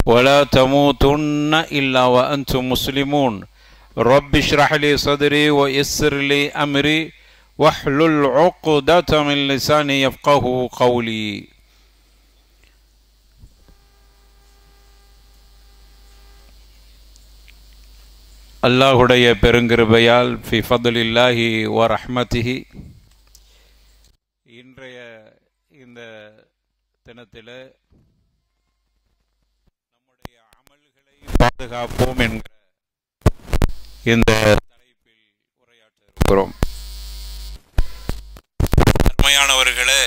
ولا تموتن إلا وأنتم مسلمون رب اشرح لي صدري ويسر لي أمري واحلل عقدة من لساني يفقهوا قولي. அல்லாஹுடைய பெருங்கிருபையால் ஃபி ஃபதுலில்லாஹி வ ரஹ்மத்திஹி இன்றைய இந்த தினத்தில் நம்முடைய அமல்களை பாதுகாப்போம் என்கிற இந்த தலைப்பில் உரையாற்ற இருக்கிறோம். அருமையானவர்களே,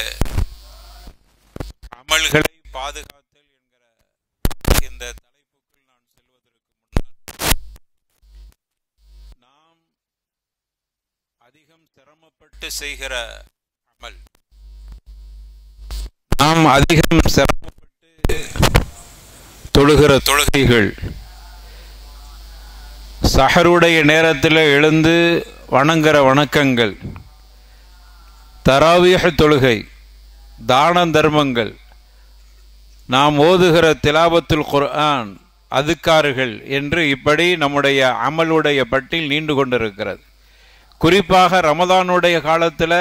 அமல்களை பாதுகாத்தல் என்கிற இந்த தலைப்புக்குள் நான் செல்வதற்கு முன்னால் நாம் அதிகம் சிரமப்பட்டு செய்கிற அமல், நாம் அதிகம் சிரமப்பட்டு தொழுகிற தொழுகைகள், சஹருடைய நேரத்தில் எழுந்து வணங்குகிற வணக்கங்கள், தராவீஹ் தொழுகை, தான தர்மங்கள், நாம் ஓதுகிற திலாவத்துல் குர்ஆன், அதுக்கார்கள் என்று இப்படி நம்முடைய அமலுடைய பட்டியல் நீண்டு கொண்டிருக்கிறது. குறிப்பாக ரமதானுடைய காலத்தில்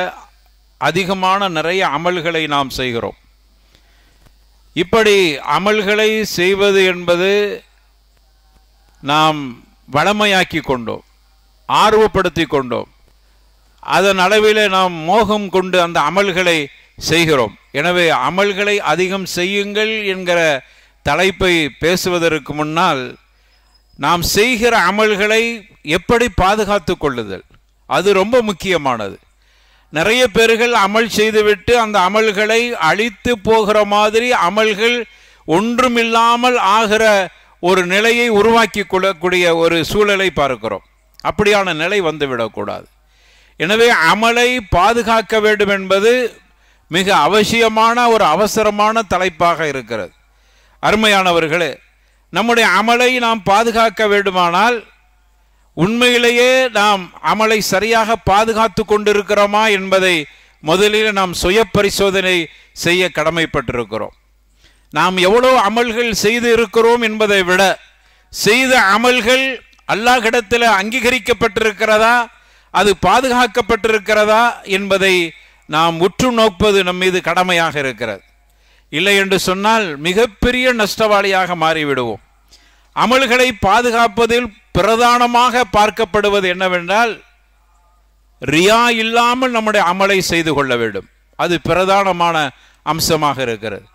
அதிகமான நிறைய அமல்களை நாம் செய்கிறோம். இப்படி அமல்களை செய்வது என்பது நாம் வளமையாக்கி கொண்டோம், ஆர்வப்படுத்தி கொண்டோம். அதன் அளவில் நாம் மோகம் கொண்டு அந்த அமல்களை செய்கிறோம். எனவே அமல்களை அதிகம் செய்யுங்கள் என்கிற தலைப்பை பேசுவதற்கு முன்னால் நாம் செய்கிற அமல்களை எப்படி பாதுகாத்து கொள்ளுதல், அது ரொம்ப முக்கியமானது. நிறைய பேர்கள் அமல் செய்துவிட்டு அந்த அமல்களை அழித்து போகிற மாதிரி அமல்கள் ஒன்றுமில்லாமல் ஆகிற ஒரு நிலையை உருவாக்கி கொள்ளக்கூடிய ஒரு சூழலை பார்க்கிறோம். அப்படியான நிலை வந்துவிடக்கூடாது. எனவே அமலை பாதுகாக்க வேண்டும் என்பது மிக அவசியமான ஒரு அவசரமான தலைப்பாக இருக்கிறது. அருமையானவர்களே, நம்முடைய அமலை நாம் பாதுகாக்க வேண்டுமானால் உண்மையிலேயே நாம் அமலை சரியாக பாதுகாத்து கொண்டிருக்கிறோமா என்பதை முதலில் நாம் சுய பரிசோதனை செய்ய கடமைப்பட்டிருக்கிறோம். நாம் எவ்வளோ அமல்கள் செய்து இருக்கிறோம் என்பதை விட செய்த அமல்கள் அல்லாஹ்விடத்தில் அங்கீகரிக்கப்பட்டிருக்கிறதா, அது பாதுகாக்கப்பட்டிருக்கிறதா என்பதை நாம் உற்று நோக்குவது நம் மீது கடமையாக இருக்கிறது. இல்லை என்று சொன்னால் மிகப்பெரிய நஷ்டவாளியாக மாறிவிடுவோம். அமல்களை பாதுகாப்பதில் பிரதானமாக பார்க்கப்படுவது என்னவென்றால், ரியா இல்லாமல் நம்முடைய அமலை செய்து கொள்ள வேண்டும். அது பிரதானமான அம்சமாக இருக்கிறது.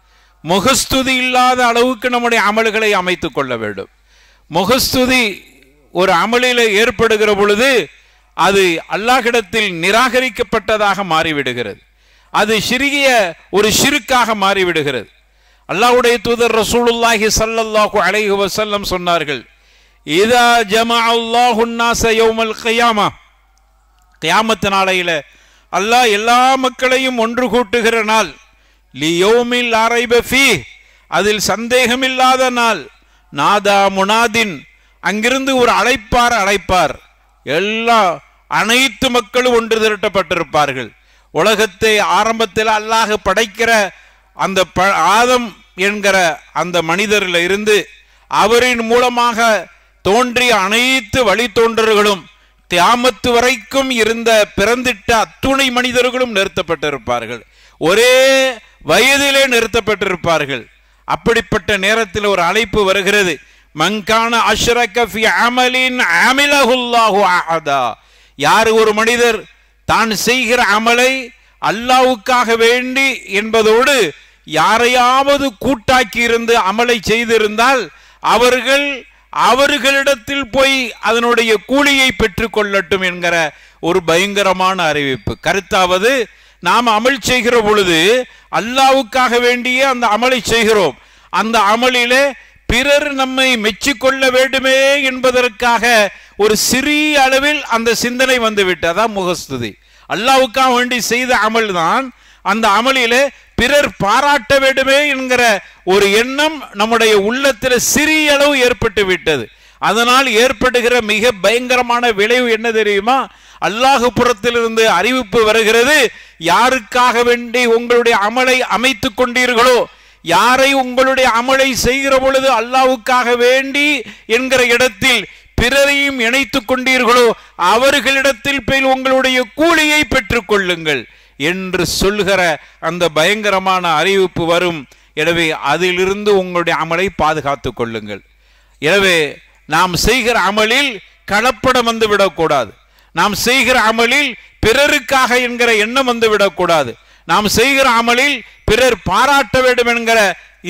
முகஸ்துதி இல்லாத அளவுக்கு நம்முடைய அமல்களை அமைத்து கொள்ள வேண்டும். முகஸ்துதி ஒரு அமலில் ஏற்படுகிற பொழுது அது அல்லாஹ்விடத்தில் நிராகரிக்கப்பட்டதாக மாறிவிடுகிறது. அது சிறிய ஒரு ஷிர்க்காக மாறிவிடுகிறது. அல்லாஹ்வுடைய தூதர் ரசூலுல்லாஹி ஸல்லல்லாஹு அலைஹி வஸல்லம் சொன்னார்கள், இதா ஜமஅல்லாஹு الناس يوم القيامة, கியாமத் நாளையில அல்லாஹ் எல்லா மக்களையும் ஒன்று கூட்டுகிற நாள், லியௌமில் லா ரைப ஃபீஹ், அதில் சந்தேகமில்லாத நாள், நாதா முனாதின், அங்கிருந்து ஒரு அழைப்பார், அனைத்து மக்களும் ஒன்று திரட்டப்பட்டிருப்பார்கள். உலகத்தை ஆரம்பத்தில் அல்லாஹ் படைக்கிற அந்த ஆதம் என்கிற அந்த மனிதரில் இருந்து அவரின் மூலமாக தோன்றிய அனைத்து வழித்தோன்றர்களும் கியாமத்து வரைக்கும் இருந்த பிறந்திட்ட அத்துணை மனிதர்களும் நிறுத்தப்பட்டிருப்பார்கள். ஒரே வயதிலே நிறுத்தப்பட்டிருப்பார்கள். அப்படிப்பட்ட நேரத்தில் ஒரு அழைப்பு வருகிறது, மன்கான அஷ்ரக ஃபி அமலின் அமிலஹுல்லாஹு அஹதா. யார் ஒரு மனிதர் தான் செய்கிற அமலை அல்லாஹ்வுக்காக வேண்டி என்பதோடு யாரையாவது கூட்டாக்கி இருந்து அமலை செய்திருந்தால் அவர்களிடத்தில் போய் அதனுடைய கூலியை பெற்றுக் கொள்ளட்டும் என்கிற ஒரு பயங்கரமான அறிவிப்பு. கருத்தாவது, நாம் அமல் செய்கிற பொழுது அல்லாஹ்வுக்காக வேண்டிய அந்த அமலை செய்கிறோம். அந்த அமலிலே பிறர் நம்மை மெச்சிக்கொள்ள வேண்டுமே என்பதற்காக ஒரு சிறிய அளவில் அந்த சிந்தனை வந்துவிட்டதான் முகஸ்துதி. அல்லாஹ்வுக்காக வேண்டி செய்த அமல் தான். அந்த அமலிலே பிறர் பாராட்ட வேண்டுமே என்கிற ஒரு எண்ணம் நம்முடைய உள்ளத்தில் சிறிய அளவு ஏற்பட்டு விட்டது. அதனால் ஏற்படுகிற மிக பயங்கரமான விளைவு என்ன தெரியுமா? அல்லாஹ் புறத்திலிருந்து அறிவிப்பு வருகிறது, யாருக்காக வேண்டி உங்களுடைய அமலை அமைத்துக் கொண்டீர்களோ, யாரை உங்களுடைய அமலை செய்கிற பொழுது அல்லாஹ்வுக்காக வேண்டி என்கிற இடத்தில் பிறரையும் இணைத்துக் கொண்டீர்களோ அவர்களிடத்தில் போய் உங்களுடைய கூலியை பெற்றுக் கொள்ளுங்கள் என்று சொல்கிற அந்த பயங்கரமான அறிவிப்பு வரும். எனவே அதிலிருந்து உங்களுடைய அமலை பாதுகாத்துக் கொள்ளுங்கள். எனவே நாம் செய்கிற அமலில் கலப்படம் வந்து விடக்கூடாது. நாம் செய்கிற அமலில் பிறருக்காக என்கிற எண்ணம் வந்து விடக்கூடாது. நாம் செய்கிற அமலில் பிறர் பாராட்ட வேண்டும் என்கிற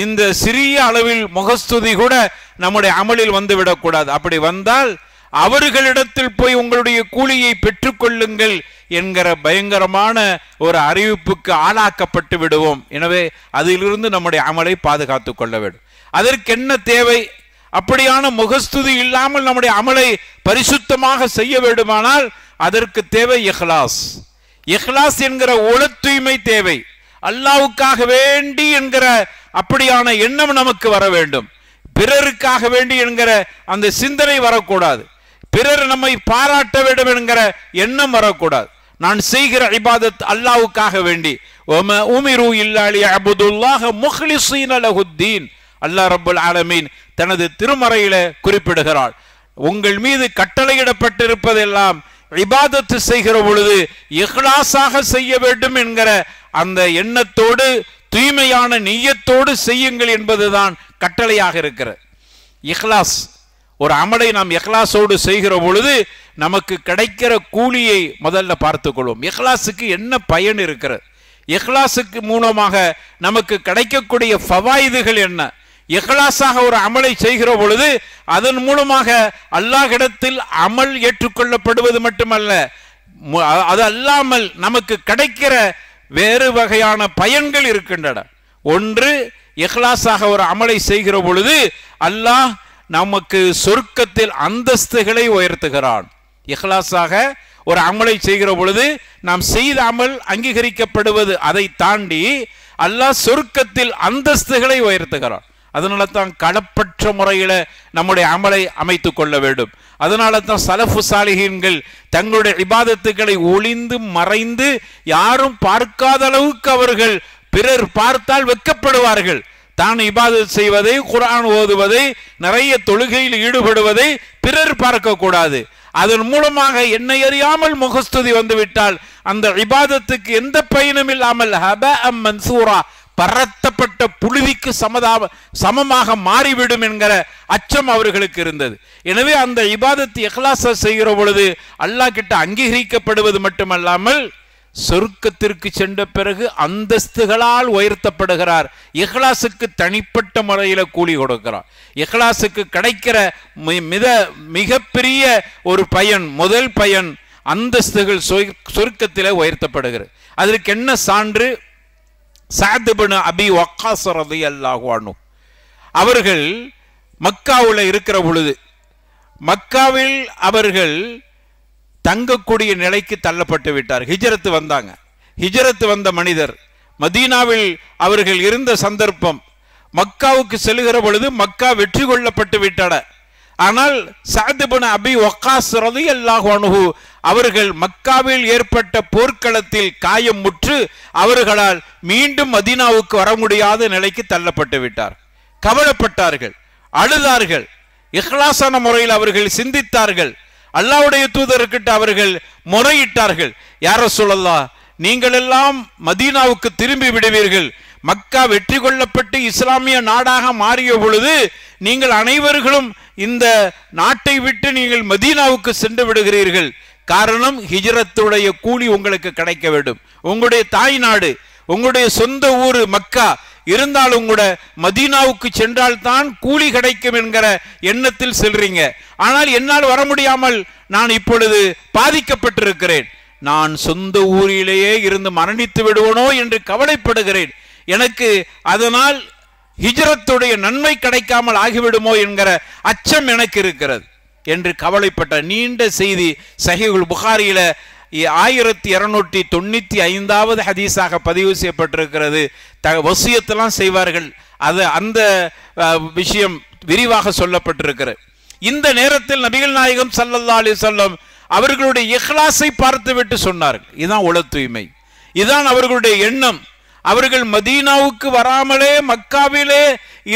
இந்த சிறிய அளவில் முகஸ்துதி கூட நம்முடைய அமலில் வந்து விடக்கூடாது. அப்படி வந்தால் அவர்களிடத்தில் போய் உங்களுடைய கூலியை பெற்றுக்கொள்ளுங்கள் என்கிற பயங்கரமான ஒரு அறிவிப்புக்கு ஆளாக்கப்பட்டு விடுவோம். எனவே அதிலிருந்து நம்முடைய அமலை பாதுகாத்துக் கொள்ள வேண்டும். அதற்கு என்ன தேவை? அப்படியான முகஸ்துதி இல்லாமல் நம்முடைய அமலை பரிசுத்தமாக செய்ய வேண்டுமானால் அதற்கு தேவை இஹ்லாஸ். இஹ்லாஸ் என்கிற உள தூய்மை தேவை. அல்லாஹ்வுக்காக வேண்டி என்கிற அப்படியான எண்ணம் நமக்கு வர வேண்டும். பிறருக்காக வேண்டி என்கிற அந்த சிந்தனை வரக்கூடாது. பிறர் நம்மை பாராட்ட வேண்டும் என்கிற எண்ணம் வரக்கூடாது. நான் செய்கிற இபாதத் அல்லாஹ்வுக்காக வேண்டி. உமிரு இல்லா லியஅபுதுல்லாஹ முக்லிஸீன லஹுத்தீன். அல்லாஹ் ரப்பல் ஆலமீன் தனது திருமறையில குறிப்பிடுகிறார், உங்கள் மீது கட்டளையிடப்பட்டிருப்பதெல்லாம் இபாதத்து செய்கிற பொழுது இஹ்லாஸாக செய்ய வேண்டும் என்கிற அந்த எண்ணத்தோடு தூய்மையான நிய்யத்தோடு செய்யுங்கள் என்பதுதான் கட்டளையாக இருக்கிறது. இஹ்லாஸ், ஒரு அமலை நாம் இஹ்லாஸோடு செய்கிற பொழுது நமக்கு கிடைக்கிற கூலியை முதல்ல பார்த்துக் கொள்வோம். இஹ்லாஸுக்கு என்ன பயன் இருக்கிறது? இஹ்லாஸுக்கு மூலமாக நமக்கு கிடைக்கக்கூடிய ஃபவாயிதுகள் என்ன? இஹ்லாஸாக ஒரு அமலை செய்கிற பொழுது அதன் மூலமாக அல்லாஹ்விடத்தில் அமல் ஏற்றுக்கொள்ளப்படுவது மட்டுமல்ல, அது அல்லாமல் நமக்கு கிடைக்கிற வேறு வகையான பயன்கள் இருக்கின்றன. ஒன்று, இஹ்லாஸாக ஒரு அமலை செய்கிற பொழுது அல்லாஹ் நமக்கு சொர்க்கத்தில் அந்தஸ்துகளை உயர்த்துகிறான். இஹ்லாஸாக ஒரு அமலை செய்கிற பொழுது நாம் செய்த அமல் அங்கீகரிக்கப்படுவது, அதை தாண்டி அல்லாஹ் சொர்க்கத்தில் அந்தஸ்துகளை உயர்த்துகிறான். அதனால தான் களப்பற்ற முறையில் நம்முடைய அமலை அமைத்துக் கொள்ள வேண்டும். அதனால தான் சலஃபு சாலிஹீன்கள் தங்களுடைய இபாதத்துக்களை ஒளிந்து மறைந்து யாரும் பார்க்காத அளவுக்கு அவர்கள் பிறர் பார்த்தால் வெட்கப்படுவார்கள். தான் இபாதத் செய்வதை, குர்ஆன் ஓதுவதை, நிறைய தொழுகையில் ஈடுபடுவதை பிறர் பார்க்க கூடாது. அதன் மூலமாக என்னை அறியாமல் முகஸ்துதி வந்துவிட்டால் அந்த இபாதத்துக்கு எந்த பயனும் இல்லாமல் ஹபஅம் மன்சூரா, பரத்தப்பட்ட புழுதிக்கு சமமாக மாறிவிடும் என்கிற அச்சம் அவர்களுக்கு இருந்தது. எனவே அந்த இபாதத்தை இஹ்லாஸா செய்கிற பொழுது அல்லாஹ் கிட்ட அங்கீகரிக்கப்படுவது மட்டுமல்லாமல் சொர்க்கத்திற்கு சென்ற பிறகு அந்தஸ்துகளால் உயர்த்தப்படுகிறார். இஹ்லாஸுக்கு தனிப்பட்ட முறையில் கூலி கொடுக்கிறார். இஹ்லாஸுக்கு கிடைக்கிற மிகப்பெரிய ஒரு பயன், முதல் பயன், அந்தஸ்துகள் சொர்க்கத்தில் உயர்த்தப்படுகிறது. அதற்கு என்ன சான்று? சஅத் இப்னு அபி வக்காஸ் ரலியல்லாஹு அன்ஹு அவர்கள் மக்காவில் இருக்கிற பொழுது, மக்காவில் அவர்கள் தங்கக்கூடிய நிலைக்கு தள்ளப்பட்டு விட்டார். ஹிஜ்ரத்து வந்தாங்க. ஹிஜ்ரத்து வந்த மனிதர் மதீனாவில் அவர்கள் இருந்த சந்தர்ப்பம், மக்காவுக்கு செல்கிற பொழுது மக்கா வெற்றி கொள்ளப்பட்டு விட்டன. ஆனால் சஅத் இப்னு அபி வக்காஸ் ரலியல்லாஹு அன்ஹு அவர்கள் மக்காவில் ஏற்பட்ட போர்க்களத்தில் காயம் முற்று அவர்களால் மீண்டும் மதீனாவுக்கு வர முடியாத நிலைக்கு தள்ளப்பட்டு விட்டார். கவலைப்பட்டார்கள், அழுதார்கள், இஹ்லாஸான முறையில் அவர்கள் சிந்தித்தார்கள். அல்லாஹ்வுடைய தூதர்கிட்ட அவர்கள் முறையிட்டார்கள், யா ரசூலல்லாஹ், நீங்கள் எல்லாம் மதீனாவுக்கு திரும்பி விடுவீர்கள். மக்கா வெற்றி கொள்ளப்பட்டு இஸ்லாமிய நாடாக மாறிய பொழுது நீங்கள் அனைவர்களும் இந்த நாட்டை விட்டு நீங்கள் மதீனாவுக்கு சென்று விடுகிறீர்கள். காரணம், ஹிஜ்ரத்துடைய கூலி உங்களுக்கு கிடைக்க வேண்டும். உங்களுடைய தாய் நாடு, உங்களுடைய சொந்த ஊர் மக்கா இருந்தாலும் கூட மதீனாவுக்கு சென்றால் தான் கூலி கிடைக்கும் என்கிற எண்ணத்தில் செல்றீங்க. ஆனால் என்னால் வர முடியாமல் நான் இப்பொழுது பாதிக்கப்பட்டிருக்கிறேன். நான் சொந்த ஊரிலேயே இருந்து மரணித்து விடுவனோ என்று கவலைப்படுகிறேன். எனக்கு அதனால் ஹிஜ்ரத்துடைய நன்மை கிடைக்காமல் ஆகிவிடுமோ என்கிற அச்சம் எனக்கு இருக்கிறது என்று கவலைப்பட்ட நீண்ட செய்தி சஹீஹுல் புகாரியில 1295வது ஹதீஸாக பதிவு செய்யப்பட்டிருக்கிறது. வசியத்தெல்லாம் செய்வார்கள், அது அந்த விஷயம் விரிவாக சொல்லப்பட்டிருக்கிறது. இந்த நேரத்தில் நபிகள் நாயகம் ஸல்லல்லாஹு அலைஹி வஸல்லம் அவர்களுடைய இஹ்லாஸை பார்த்துவிட்டு சொன்னார்கள், இதுதான் உள தூய்மை, இதுதான் அவர்களுடைய எண்ணம். அவர்கள் மதீனாவுக்கு வராமலே மக்காவிலே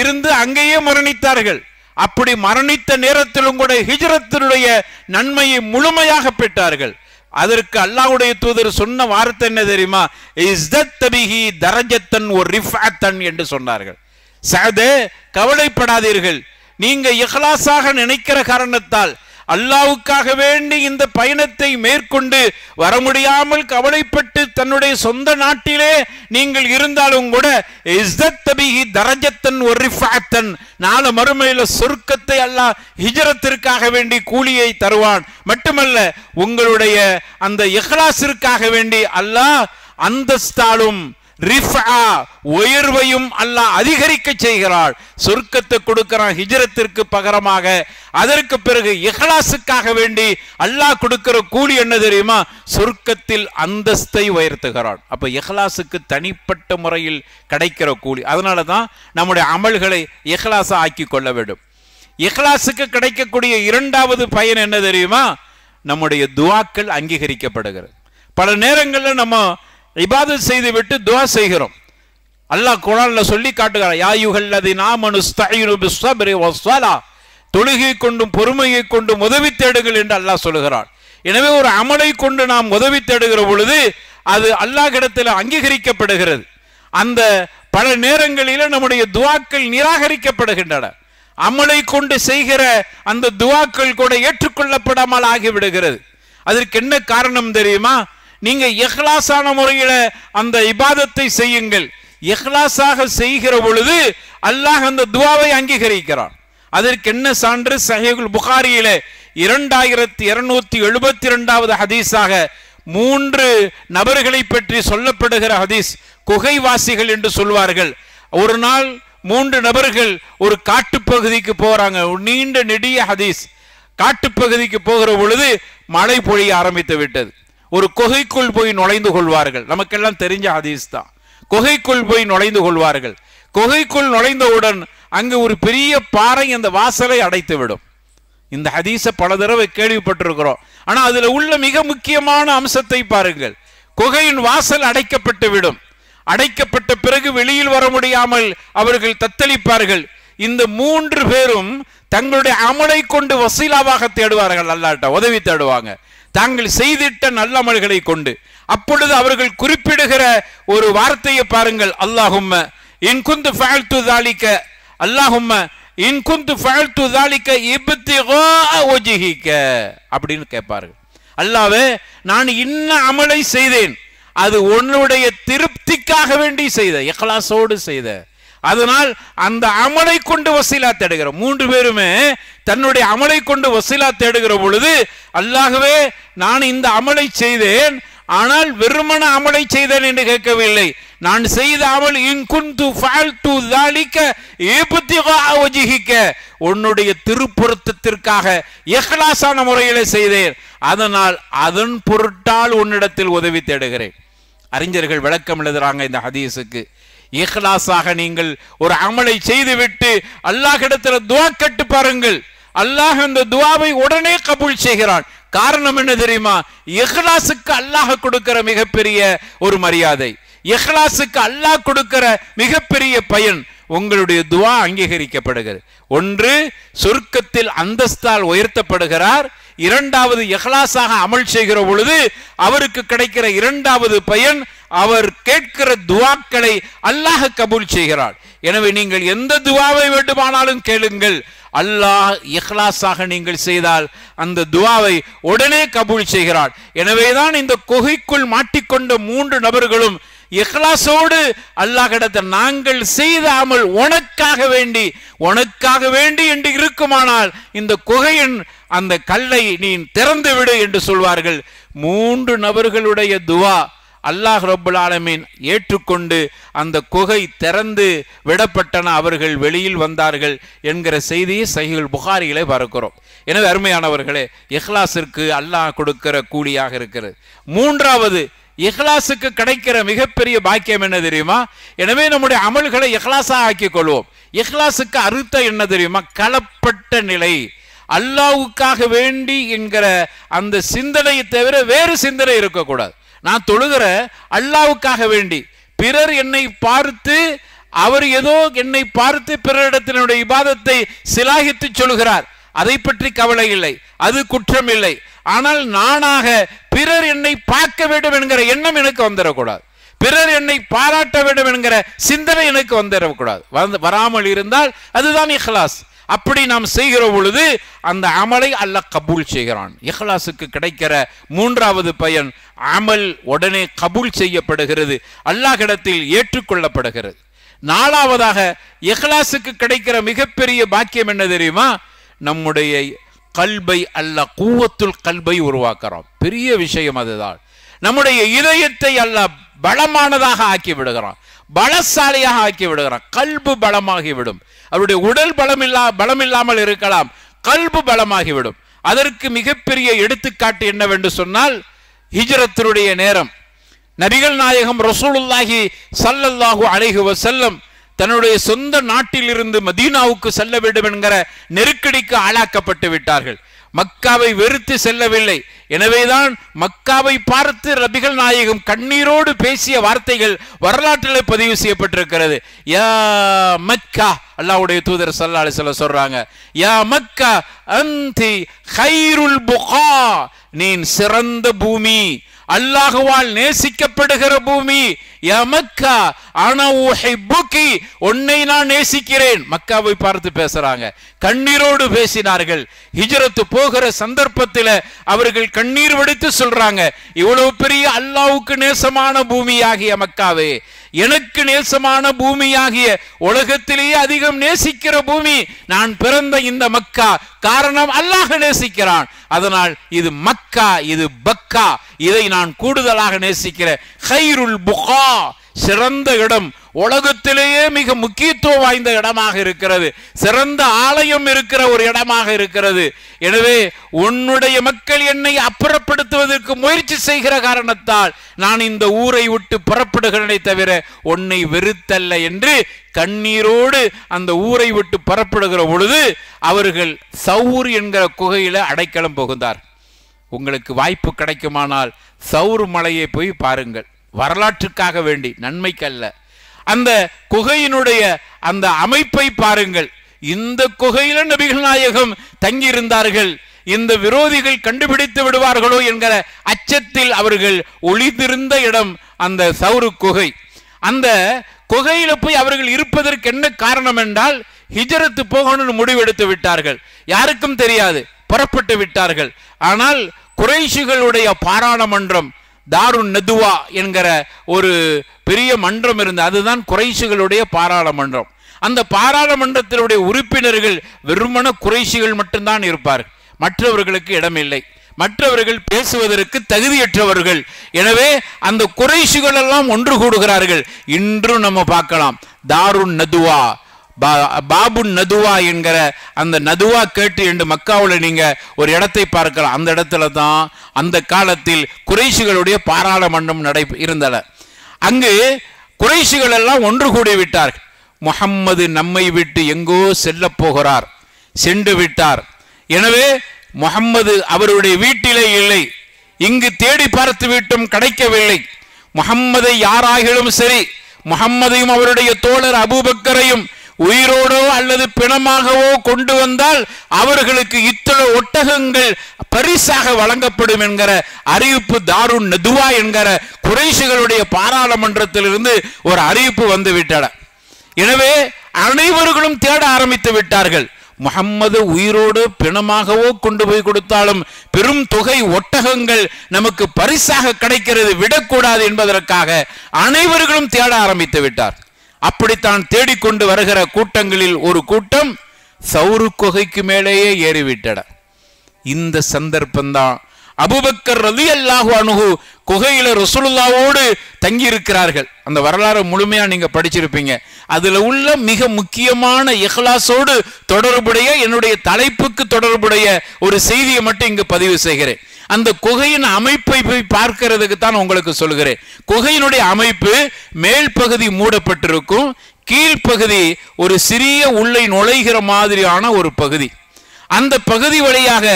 இருந்து அங்கேயே மரணித்தார்கள். அப்படி மரணித்த நேரத்திலும் கூட ஹிஜ்ரத்தினுடைய நன்மையை முழுமையாக பெற்றார்கள். அதற்கு அல்லாஹ்வுடைய தூதர் சொன்ன வார்த்தை என்ன தெரியுமா? இஸ்தத்தபிஹி தரஜத்தன் ஒ ரிஃபஅத்தன் என்று சொன்னார்கள். சஅதே, கவலைப்படாதீர்கள், நீங்க இஹ்லாஸாக நினைக்கிற காரணத்தால் அல்லாஹ்வுக்காக வேண்டி இந்த பயணத்தை மேற்கொண்டு வர முடியாமல் கவலைப்பட்டு தன்னுடைய சொந்த நாட்டிலே நீங்கள் இருந்தாலும் கூட இஸ்தத்தபிஹி தரஜத்தன் ஒ ரிஃபஅத்தன், நாளை மறுமையில சொர்க்கத்தை அல்லாஹ் ஹிஜ்ரத்திற்காக வேண்டி கூலியை தருவான். மட்டுமல்ல, உங்களுடைய அந்த இஹ்லாஸிற்காக வேண்டி அல்லாஹ் அந்தஸ்தாலும் ரிஃபா உயர்வையும் அல்லாஹ் அதிகரிக்க செய்கிறார். சொர்க்கத்தை கொடுக்கிறான் ஹிஜ்ரத்திற்கு பகரமாக. அதற்கு பிறகு இஹ்லாஸுக்காக வேண்டி அல்லாஹ் கொடுக்கிற கூலி என்ன தெரியுமா? சொர்க்கத்தில் அந்தஸ்தை உயர்த்துகிறான். அப்ப இஹ்லாஸுக்கு தனிப்பட்ட முறையில் கிடைக்கிற கூலி. அதனால தான் நம்முடைய அமல்களை இஹ்லாஸா ஆக்கி கொள்ள வேண்டும். இஹ்லாஸுக்கு கிடைக்கக்கூடிய இரண்டாவது பயன் என்ன தெரியுமா? நம்முடைய துஆக்கள் அங்கீகரிக்கப்படுகிறது. பல நேரங்களில் நம்ம இபாதத் செய்து விட்டு துஆ செய்கிறோம். அல்லாஹ் குர்ஆன்ல சொல்லி காட்டுகிறார், யா அய்யுஹல்லதீன ஆமனு இஸ்தஈனு பிஸ்ஸப்ரி வஸ்ஸலா, தொழுகை கொண்டும் பொறுமையை கொண்டும் உதவி தேடுங்கள் என்று அல்லாஹ் சொல்கிறார். எனவே ஒரு அமலை கொண்டு நாம் உதவி தேடுகிற பொழுது அது அல்லாஹ்விடத்தில் அங்கீகரிக்கப்படுகிறது. அந்த பல நேரங்களில் நம்முடைய துஆக்கள் நிராகரிக்கப்படுகின்றன. அமலை கொண்டு செய்கிற அந்த துஆக்கள் கூட ஏற்றுக்கொள்ளப்படாமல் ஆகிவிடுகிறது. அதற்கு என்ன காரணம் தெரியுமா? நீங்க இஹ்லாஸான முறையில அந்த இபாதத்தை செய்யுங்கள். இஹ்லாஸாக செய்கிற பொழுது அல்லாஹ் அந்த துஆவை அங்கீகரிக்கிறான். அதற்கு என்ன சான்று? சஹீஹுல் புகாரியிலே 2272வது ஹதீஸாக 3 நபர்களை பற்றி சொல்லப்படுகிற ஹதீஸ். குகைவாசிகள் என்று சொல்வார்கள். ஒரு நாள் 3 நபர்கள் ஒரு காட்டுப்பகுதிக்கு போறாங்க. நீண்ட நெடிய ஹதீஸ். காட்டுப்பகுதிக்கு போகிற பொழுது மழை பொழிய ஆரம்பித்து விட்டது. ஒரு குகைக்குள் போய் நுழைந்து கொள்வார்கள். நமக்கெல்லாம் தெரிஞ்ச ஹதீஸ் தான். குகைக்குள் போய் நுழைந்து கொள்வார்கள். குகைக்குள் நுழைந்தவுடன் அங்கு ஒரு பெரிய பாறை அந்த வாசலை அடைத்து விடும். இந்த ஹதீஸை பல தடவை கேள்விப்பட்டிருக்கிறோம். ஆனா அதுல உள்ள மிக முக்கியமான அம்சத்தை பாருங்கள். குகையின் வாசல் அடைக்கப்பட்டு விடும். அடைக்கப்பட்ட பிறகு வெளியில் வர முடியாமல் அவர்கள் தத்தளிப்பார்கள். இந்த 3 பேரும் தங்களுடைய அமலை கொண்டு வசீலாவாக தேடுவார்கள். அல்லாஹ்ட்ட உதவி தேடுவாங்க, தாங்கள் செய்திட்ட நல்ல அமல்களை கொண்டு. அப்பொழுது அவர்கள் குறிப்பிடுகிற ஒரு வார்த்தையை பாருங்கள். அல்லாஹும்ம இன் குன்து ஃபஅல்து ذلك, அல்லாஹும்ம இன் குன்து ஃபஅல்து ذلك இப்திகா வஜ்ஹிக அப்படின்னு கேட்பார்கள். அல்லாஹ்வே, நான் இன்ன அமலை செய்தேன், அது உன்னுடைய திருப்திக்காக வேண்டி செய்த, இஹ்லாஸோடு செய்த, அதனால் அந்த அமலை கொண்டு வசீலா தேடுகிற 3 பேருமே தன்னுடைய அமலை கொண்டு வசீலா தேடுகிற பொழுது, அல்லாஹ்வே, நான் இந்த அமலை செய்தேன், ஆனால் வெறுமன அமலை செய்தேன் என்று கேட்கவில்லை. நான் செய்த அமல் இன் குன்து ஃபஅல்து ذلك இப்திகா வஜ்ஹிக, உன்னுடைய திருப்பொருத்தத்திற்காக இஹ்லாஸான முறையில் செய்தேன், அதனால் அதன் பொருட்டால் உன்னிடத்தில் உதவி தேடுகிறேன். அறிஞர்கள் விளக்கம் எழுதுறாங்க இந்த ஹதீஸுக்கு. இஹ்லாஸாக நீங்கள் ஒரு அமலை செய்துவிட்டு அல்லாஹ்விடத்தில் துஆ கேட்டு பாருங்கள். அல்லாஹ் அந்த துஆவை உடனே கபூல் செய்கிறான். காரணம் என்ன தெரியுமா? இஹ்லாஸுக்கு அல்லாஹ் கொடுக்கிற மிகப்பெரிய ஒரு மரியாதை, இஹ்லாஸுக்கு அல்லாஹ் கொடுக்கிற மிகப்பெரிய பயன், உங்களுடைய துஆ அங்கீகரிக்கப்படுகிறது. ஒன்று, சொர்க்கத்தில் அந்தஸ்தால் உயர்த்தப்படுகிறார். இரண்டாவது, இஹ்லாஸாக அமல் செய்கிற பொழுது அவருக்கு கிடைக்கிற இரண்டாவது பயன், அவர் கேட்கிற துஆக்களை அல்லாஹ் கபூல் செய்கிறார். எனவே நீங்கள் எந்த துஆவை வேண்டுமானாலும் கேளுங்கள், அல்லாஹ் இஹ்லாஸாக நீங்கள் செய்தால் அந்த துஆவை உடனே கபூல் செய்கிறார். எனவேதான் இந்த குகைக்குள் மாட்டிக்கொண்ட 3 நபர்களும் இஹ்லாஸோடு அல்லாஹ்விடத்தில் நாங்கள் செய்த அமல் உனக்காக வேண்டி என்று இருக்குமானால் இந்த குகையின் அந்த கல்லை நீ திறந்து விடு என்று சொல்வார்கள். 3 நபர்களுடைய துஆ அல்லாஹ் ரப்புல் ஆலமீன் ஏற்றுக்கொண்டு அந்த குகை திறந்து விடப்பட்டன, அவர்கள் வெளியில் வந்தார்கள் என்கிற செய்தியை சஹீஹுல் புகாரியிலே பார்க்கிறோம். எனவே அருமையானவர்களே, இஹ்லாஸிற்கு அல்லாஹ் கொடுக்கிற கூலியாக இருக்கிறது. மூன்றாவது, இஹ்லாஸுக்கு கிடைக்கிற மிகப்பெரிய பாக்கியம் என்ன தெரியுமா? எனவே நம்முடைய அமல்களை இஹ்லாஸா ஆக்கிக் கொள்வோம். இஹ்லாஸுக்கு அர்த்தம் என்ன தெரியுமா? களப்பட்ட நிலை, அல்லாஹ்வுக்காக வேண்டி என்கிற அந்த சிந்தனையை தவிர வேறு சிந்தனை இருக்கக்கூடாது. நான் தொழுகிற அல்லாஹ்வுக்காக வேண்டி, பிறர் என்னை பார்த்து, அவர் ஏதோ என்னை பார்த்து பிறரிடத்தினுடைய இபாதத்தை சிலாகித்து சொல்கிறார், அதை பற்றி கவலை இல்லை, அது குற்றம் இல்லை. ஆனால் நானாக பிறர் என்னை பார்க்க வேண்டும் என்கிற எண்ணம் எனக்கு வந்துடக்கூடாது, பிறர் என்னை பாராட்ட வேண்டும் என்கிற சிந்தனை எனக்கு வந்துடக்கூடாது. வராமல் இருந்தால் அதுதான் இஹ்லாஸ். அப்படி நாம் செய்கிற பொழுது அந்த அமலை அல்லாஹ் கபூல் செய்கிறான். இஹ்லாஸுக்கு கிடைக்கிற மூன்றாவது பயன், அமல் உடனே கபூல் செய்யப்படுகிறது, அல்லாஹ்விடத்தில் ஏற்றுக்கொள்ளப்படுகிறது. நாலாவதாக இஹ்லாஸுக்கு கிடைக்கிற மிகப்பெரிய பாக்கியம் என்ன தெரியுமா? நம்முடைய கல்பை அல்லாஹ் கூவத்துல் கல்பை உருவாக்குறான். பெரிய விஷயம் அதுதான். நம்முடைய இதயத்தை அல்லாஹ் பலமானதாக ஆக்கி விடுகிறான், பலசாலியாக ஆக்கி விடுகிறான். கல்பு பலமாகிவிடும். அவருடைய உடல் பலமில்லாமல் இருக்கலாம், கல்பு பலமாகிவிடும். அதற்கு மிகப்பெரிய எடுத்துக்காட்டு என்னவென்று சொன்னால், ஹிஜ்ரத்தினுடைய நேரம் நபிகள் நாயகம் ரசூலுல்லாஹி ஸல்லல்லாஹு அலைஹி வஸல்லம் தன்னுடைய சொந்த நாட்டிலிருந்து மதீனாவுக்கு செல்ல வேண்டும் என்கிற நெருக்கடிக்கு ஆளாக்கப்பட்டு விட்டார்கள். மக்காவை வெறுத்து செல்லவில்லை. எனவேதான் மக்காவை பார்த்து நபிகள் நாயகம் கண்ணீரோடு பேசிய வார்த்தைகள் வரலாற்றில் பதிவு செய்யப்பட்டிருக்கிறது. யா மக்கா, அல்லாஹ்வுடைய தூதர் ஸல்லல்லாஹு அலைஹி வஸல்லம் சொல்றாங்க, யா மக்கா அன்தி கைருல் புகா, நீ சிறந்த பூமி, அல்லாஹ்வால் நேசிக்கப்படுகிற பூமி. யா மக்கா அனா உஹிப்புகி, உன்னை நான் நேசிக்கிறேன். மக்காவை பார்த்து பேசுறாங்க, கண்ணீரோடு பேசினார்கள். ஹிஜ்ரத் போகிற சந்தர்ப்பத்தில் அவர்கள் கண்ணீர் வடித்து சொல்றாங்க, இவ்வளவு பெரிய அல்லாஹ்வுக்கு நேசமான பூமியாகிய மக்காவே, எனக்கு நேசமான பூமியாகிய உலகத்திலேயே அதிகம் நேசிக்கிற பூமி நான் பிறந்த இந்த மக்கா. காரணம் அல்லாஹ் நேசிக்கிறான், அதனால் இது மக்கா, இது பக்கா, இதை நான் கூடுதலாக நேசிக்கிறேன். கைருல் புகா, சிறந்த இடம், உலகத்திலேயே மிக முக்கியத்துவம் வாய்ந்த இடமாக இருக்கிறது, சிறந்த ஆலயம் இருக்கிற ஒரு இடமாக இருக்கிறது. எனவே உன்னுடைய மக்கள் என்னை அப்புறப்படுத்துவதற்கு முயற்சி செய்கிற காரணத்தால் நான் இந்த ஊரை விட்டு புறப்படுகிறேனே தவிர உன்னை வெறுத்தல்ல என்று கண்ணீரோடு அந்த ஊரை விட்டு புறப்படுகிற பொழுது அவர்கள் சௌர் என்கிற குகையில அடைக்கலம் புகுந்தார். உங்களுக்கு வாய்ப்பு கிடைக்குமானால் சௌர் மலையை போய் பாருங்கள், வரலாற்றுக்காக வேண்டி, நன்மைக்கல்ல. அந்த குகையினுடைய அந்த அமைப்பை பாருங்கள். இந்த குகையில நபிகள் நாயகம் தங்கியிருந்தார்கள். இந்த விரோதிகள் கண்டுபிடித்து விடுவார்களோ என்கிற அச்சத்தில் அவர்கள் ஒளிந்திருந்த இடம் அந்த சௌரு குகை. அந்த குகையில போய் அவர்கள் இருப்பதற்கு என்ன காரணம் என்றால், ஹிஜ்ரத் போகணும்னு முடிவெடுத்து விட்டார்கள். யாருக்கும் தெரியாது, புறப்பட்டு விட்டார்கள். ஆனால் குறைஷிகளுடைய பாராளுமன்றம், தாருன் நதுவா என்கிற ஒரு பெரிய மன்றம் இருந்தது, அதுதான் குறைஷிகளுடைய பாராளுமன்றம். அந்த பாராளுமன்றத்தினுடைய உறுப்பினர்கள் வெறுமன குறைஷிகள் மட்டும்தான் இருப்பார்கள், மற்றவர்களுக்கு இடமில்லை, மற்றவர்கள் பேசுவதற்கு தகுதியற்றவர்கள். எனவே அந்த குறைஷிகள் எல்லாம் ஒன்று கூடுகிறார்கள். இன்றும் நம்ம பார்க்கலாம், தாருன் நதுவா, பாபு நதுவா என்கிற அந்த நதுவா கேட்டு என்று மக்காவில் நீங்க ஒரு இடத்தை பார்க்கலாம். அந்த இடத்துல தான் அந்த காலத்தில் குறைஷிகளுடைய பாராளுமன்றம் இருந்தன. அங்கு குறைஷிகள் எல்லாம் ஒன்று கூடி விட்டார்கள். முஹம்மது நம்மை விட்டு எங்கோ செல்ல போகிறார், சென்று விட்டார். எனவே முஹம்மது அவருடைய வீட்டிலே இல்லை, இங்கு தேடி பார்த்து விட்டும் கிடைக்கவில்லை. முஹம்மதை யாராகிலும் சரி, முஹம்மதையும் அவருடைய தோழர் அபூபக்கரையும் உயிரோடோ அல்லது பிணமாகவோ கொண்டு வந்தால் அவர்களுக்கு இத்தனை ஒட்டகங்கள் பரிசாக வழங்கப்படும் என்கிற அறிவிப்பு தாருன் நதுவா என்கிற குறைஷிகளுடைய பாராளுமன்றத்திலிருந்து ஒரு அறிவிப்பு வந்து விட்டன. எனவே அனைவர்களும் தேட ஆரம்பித்து விட்டார்கள். முஹம்மது உயிரோடு பிணமாகவோ கொண்டு போய் கொடுத்தாலும் பெரும் தொகை ஒட்டகங்கள் நமக்கு பரிசாக கிடைக்கிறது, விடக்கூடாது என்பதற்காக அனைவர்களும் தேட ஆரம்பித்து விட்டார். அப்படித்தான் தேடிக்கொண்டு வருகிற கூட்டங்களில் ஒரு கூட்டம் சௌரு குகைக்கு மேலேயே ஏறிவிட்டன. இந்த சந்தர்ப்பம்தான் அபூபக்கர் ரலியல்லாஹு அன்ஹு குகையில ரசூலுல்லாஹ்வோடு தங்கி இருக்கிறார்கள். அந்த வரலாறு முழுமையா நீங்க படிச்சிருப்பீங்க. அதுல உள்ள மிக முக்கியமான இஹ்லாஸோடு தொடர்புடைய, என்னுடைய தலைப்புக்கு தொடர்புடைய ஒரு செய்தியை மட்டும் இங்கு பதிவு செய்கிறேன். அந்த குகையின் அமைப்பை போய் பார்க்கிறதுக்கு தான் உங்களுக்கு சொல்கிறேன். குகையினுடைய அமைப்பு மேல் பகுதி மூடப்பட்டிருக்கும், கீழ்ப்பகுதி ஒரு சிறிய உள்ளே நுழைகிற மாதிரியான ஒரு பகுதி. அந்த பகுதி வழியாக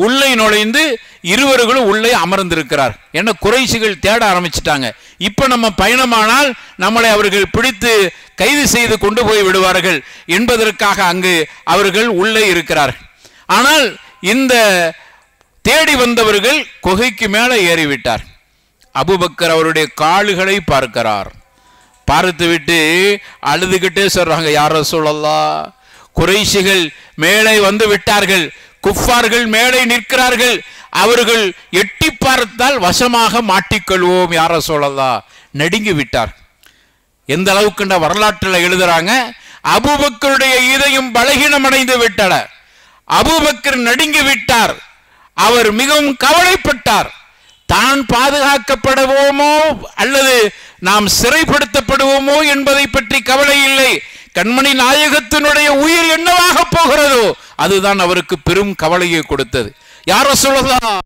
உள்ளே நுழைந்து இருவர்களும் உள்ளே அமர்ந்திருக்கிறார். என்ன குறைஷிகள் தேட ஆரம்பிச்சிட்டாங்க. இப்ப நம்ம பயணமானால் நம்மளை அவர்கள் பிடித்து கைது செய்து கொண்டு போய் விடுவார்கள் என்பதற்காக அங்கு அவர்கள் உள்ளே இருக்கிறார்கள். ஆனால் இந்த தேடி வந்தவர்கள் குகைக்கு மேலே ஏறிவிட்டார். அபூபக்கர் அவருடைய கால்களை பார்க்கிறார். பார்த்து விட்டு அழுதுகிட்டே சொல்றாங்க, யார் ரசூலல்லாஹ், குறைஷிகள் மேலே வந்து விட்டார்கள், குஃபார்கள் மேலே நிற்கிறார்கள், அவர்கள் எட்டி பார்த்தால் வசமாக மாட்டிக்கொள்வோம் யார் ரசூலல்லாஹ். நடுங்கி விட்டார். எந்த அளவுக்கு வரலாற்றில் எழுதுறாங்க, அபூபக்கருடைய இதயம் பலகீனம் அடைந்து விட்டன. அபூபக்கர் நடுங்கி விட்டார். அவர் மிகவும் கவலைப்பட்டார். தான் பாதுகாக்கப்படுவோமோ அல்லது நாம் சிறைப்படுத்தப்படுவோமோ என்பதை பற்றி கவலை இல்லை. கண்மணி நாயகத்தினுடைய உயிர் என்னவாக போகிறதோ அதுதான் அவருக்கு பெரும் கவலையை கொடுத்தது. யார் ரசூலுல்லாஹ்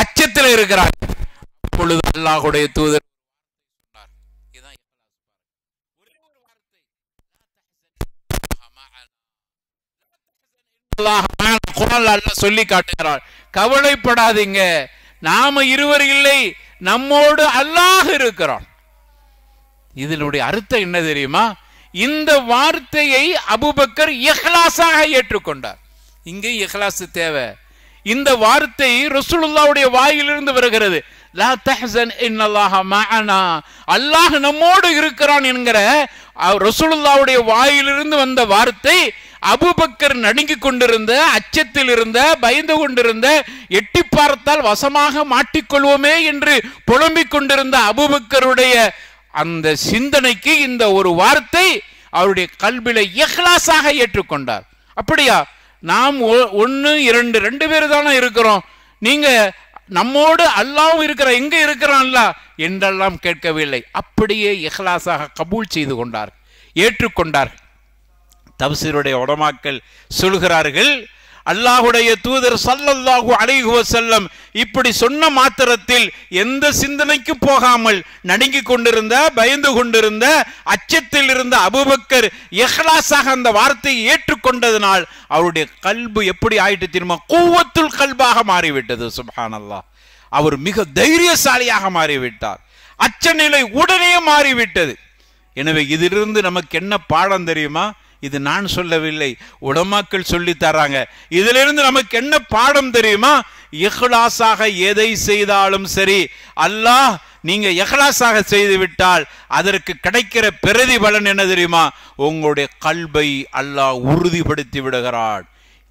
அச்சத்தில் இருக்கிறார். அப்பொழுது அல்லாஹ்வுடைய தூதர் சொல்லி காட்டுகிறார், கவலைப்படாதீங்க, நாம இருவர் இல்லை, நம்மோடு அல்லாஹ் இருக்கிறான். இதனுடைய அர்த்தம் என்ன தெரியுமா? இந்த வார்த்தையை அபூபக்கர் இஹ்லாஸாக ஏற்றுக்கொண்டார். இங்கே இஹ்லாஸ் தேவை. இந்த வார்த்தை ரசூலுல்லாஹ்வுடைய வாயிலிருந்து வருகிறது. லா தஹ்சன் இன்னல்லாஹ மஅனா, அல்லாஹ் நம்மோடு இருக்கிறான் என்கிற ரசூலுல்லாஹ்வுடைய வாயிலிருந்து வந்த வார்த்தை அபூபக்கர் நடுங்கிக் கொண்டிருந்த, அச்சத்தில் இருந்த, பயந்து கொண்டிருந்த, எட்டி பார்த்தால் வசமாக மாட்டிக்கொள்வோமே என்று புலம்பிக் கொண்டிருந்த அபூபக்கருடைய அந்த சிந்தனைக்கு இந்த ஒரு வார்த்தை அவருடைய கல்வில இஹ்லாஸாக ஏற்றுக்கொண்டார். அப்படியா, நாம் ஒன்னு இரண்டு ரெண்டு பேர் தானே இருக்கிறோம், நீங்க நம்மோடு அல்லாஹ் இருக்கிற எங்க இருக்கிறான்ல என்றெல்லாம் கேட்கவில்லை. அப்படியே இஹ்லாஸாக கபூல் செய்து கொண்டார், ஏற்றுக்கொண்டார். தப்சீருடைய உலமாக்கள் சொல்கிறார்கள், அல்லாஹ்வுடைய தூதர் ஸல்லல்லாஹு அலைஹி வஸல்லம் இப்படி சொன்ன மாத்திரத்தில் எந்த சிந்தனைக்கு போகாமல் நடுங்கிக் கொண்டிருந்த, பயந்து கொண்டிருந்த, அச்சத்தில் இருந்த அபூபக்கர் இஹ்லாஸாக அந்த வார்த்தையை ஏற்றுக்கொண்டதனால் அவருடைய கல்பு எப்படி ஆயிட்டு தெரியுமா? குவத்துல் கல்பாக மாறிவிட்டது. சுப்ஹானல்லாஹ். அவர் மிக தைரியசாலியாக மாறிவிட்டார். அச்சநிலை உடனே மாறிவிட்டது. எனவே இதிலிருந்து நமக்கு என்ன பாடம் தெரியுமா? இது நான் சொல்லவில்லை, உலமாக்கள் சொல்லி தராங்க. இதிலிருந்து நமக்கு என்ன பாடம் தெரியுமா? இஹ்லாஸாக எதை செய்தாலும் சரி, அல்லாஹ் நீங்க இஹ்லாஸாக செய்து விட்டால் அதற்கு கிடைக்கிற பிரதிபலன் என்ன தெரியுமா? உங்களுடைய கல்பை அல்லாஹ் உறுதிப்படுத்தி விடுகிறான்.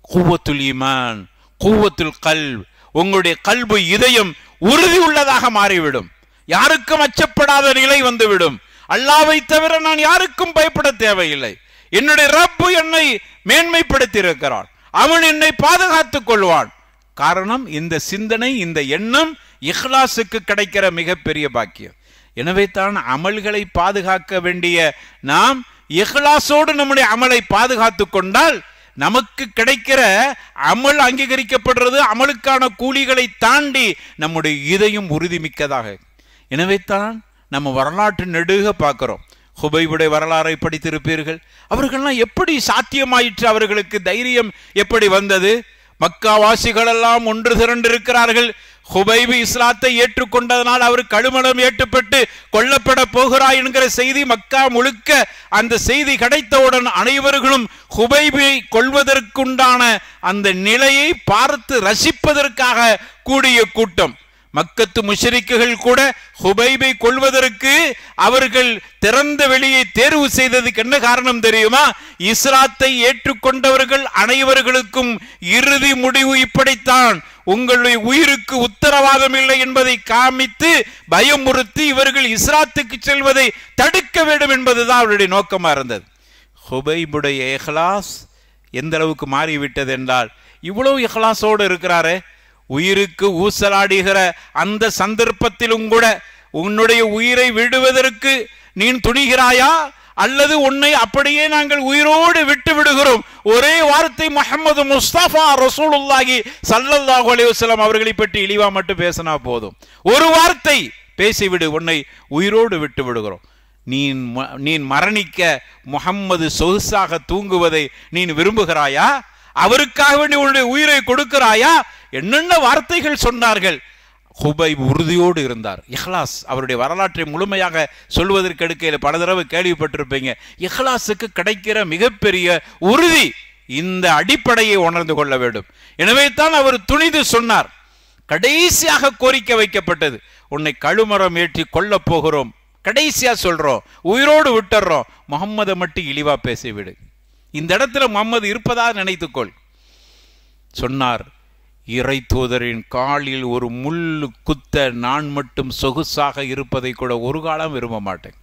குவத்துல் ஈமான், குவத்துல் கல்ப், உங்களுடைய கல்பு இதயம் உறுதி உள்ளதாக மாறிவிடும். யாருக்கும் அச்சப்படாத நிலை வந்துவிடும். அல்லாஹ்வை தவிர நான் யாருக்கும் பயப்பட தேவையில்லை. என்னுடைய ரப்பு என்னை மேன்மைப்படுத்தி இருக்கிறான், அவன் என்னை பாதுகாத்துக் கொள்வான். காரணம் இந்த சிந்தனை, இந்த எண்ணம் இஹ்லாஸுக்கு கிடைக்கிற மிகப்பெரிய பாக்கியம். எனவே தான் அமல்களை பாதுகாக்க வேண்டிய நாம் இஹ்லாஸோடு நம்முடைய அமலை பாதுகாத்து கொண்டால் நமக்கு கிடைக்கிற அமல் அங்கீகரிக்கப்படுறது, அமலுக்கான கூலிகளை தாண்டி நம்முடைய இதயம் உறுதிமிக்கதாக. எனவே தான் நம்ம வரலாற்று நெடுக பார்க்கிறோம். ஹுபைபுடைய வரலாறை படித்திருப்பீர்கள். அவர்கள்லாம் எப்படி சாத்தியமாயிற்று? அவர்களுக்கு தைரியம் எப்படி வந்தது? மக்காவாசிகள் எல்லாம் ஒன்று திரண்டிருக்கிறார்கள். ஹுபைபு இஸ்லாத்தை ஏற்றுக்கொண்டதனால் அவர் கழுமலம் ஏற்றுப்பட்டு கொல்லப்பட போகிறாய் என்கிற செய்தி மக்கா முழுக்க அந்த செய்தி கிடைத்தவுடன் அனைவர்களும் ஹுபைபை கொல்வதற்குண்டான அந்த நிலையை பார்த்து ரசிப்பதற்காக கூடிய கூட்டம். மக்கத்து முஷ்ரிக்குகள் கூட ஹுபைபை கொல்வதற்கு அவர்கள் திறந்த வெளியை தேர்வு செய்ததுக்கு என்ன காரணம் தெரியுமா? இஸ்லாத்தை ஏற்றுக்கொண்டவர்கள் அனைவர்களுக்கும் இறுதி முடிவு இப்படித்தான், உங்களுடைய உயிருக்கு உத்தரவாதம் இல்லை என்பதை காமித்து பயமுறுத்தி இவர்கள் இஸ்லாத்துக்கு செல்வதை தடுக்க வேண்டும் என்பதுதான் அவருடைய நோக்கமா இருந்தது. ஹுபைபுடைய இஹ்லாஸ் எந்த அளவுக்கு மாறிவிட்டது என்றால், இவ்வளவு இஹ்லாஸோடு இருக்கிறாரே, உயிருக்கு ஊசலாடுகிற அந்த சந்தர்ப்பத்திலும் கூட உன்னுடைய உயிரை விடுவதற்கு நீ துணிகிறாயா அல்லது உன்னை அப்படியே நாங்கள் உயிரோடு விட்டு விடுகிறோம். ஒரே வார்த்தை முஹம்மது முஸ்தபா ரசூலுல்லாஹி ஸல்லல்லாஹு அலைஹி வஸல்லம் அவர்களை பற்றி இழிவா மட்டும் பேசினா போதும். ஒரு வார்த்தை பேசிவிடு, உன்னை உயிரோடு விட்டு விடுகிறோம். நீ மரணிக்க முஹம்மது சொகுசாக தூங்குவதை நீ விரும்புகிறாயா? அவருக்காக வேண்டி உன்னுடைய உயிரை கொடுக்கிறாயா? என்னென்ன வார்த்தைகள் சொன்னார்கள். ஹுபைப் உறுதியோடு இருந்தார். இஹ்லாஸ் அவருடைய வரலாற்றை முழுமையாக சொல்வதற்கு எடுக்கையில் பல தடவை கேள்விப்பட்டிருப்பீங்க. இஹ்லாஸுக்கு கிடைக்கிற மிகப்பெரிய உறுதி இந்த அடிப்படையை உணர்ந்து கொள்ள வேண்டும். எனவே தான் அவர் துணிந்து சொன்னார். கடைசியாக கோரிக்கை வைக்கப்பட்டது, உன்னை கழுமரம் ஏற்றி கொல்ல போகிறோம், கடைசியா சொல்றோம், உயிரோடு விட்டுறோம், முகம்மதை மட்டும் இழிவா பேசிவிடு. இந்த இடத்துல முகம்மது இருப்பதா நினைத்துக்கொள். சொன்னார், இறை தூதரின் காலில் ஒரு முள்ளு குத்த நான் மட்டும் சொகுசாக இருப்பதை கூட ஒரு காலம் விரும்ப மாட்டேன்.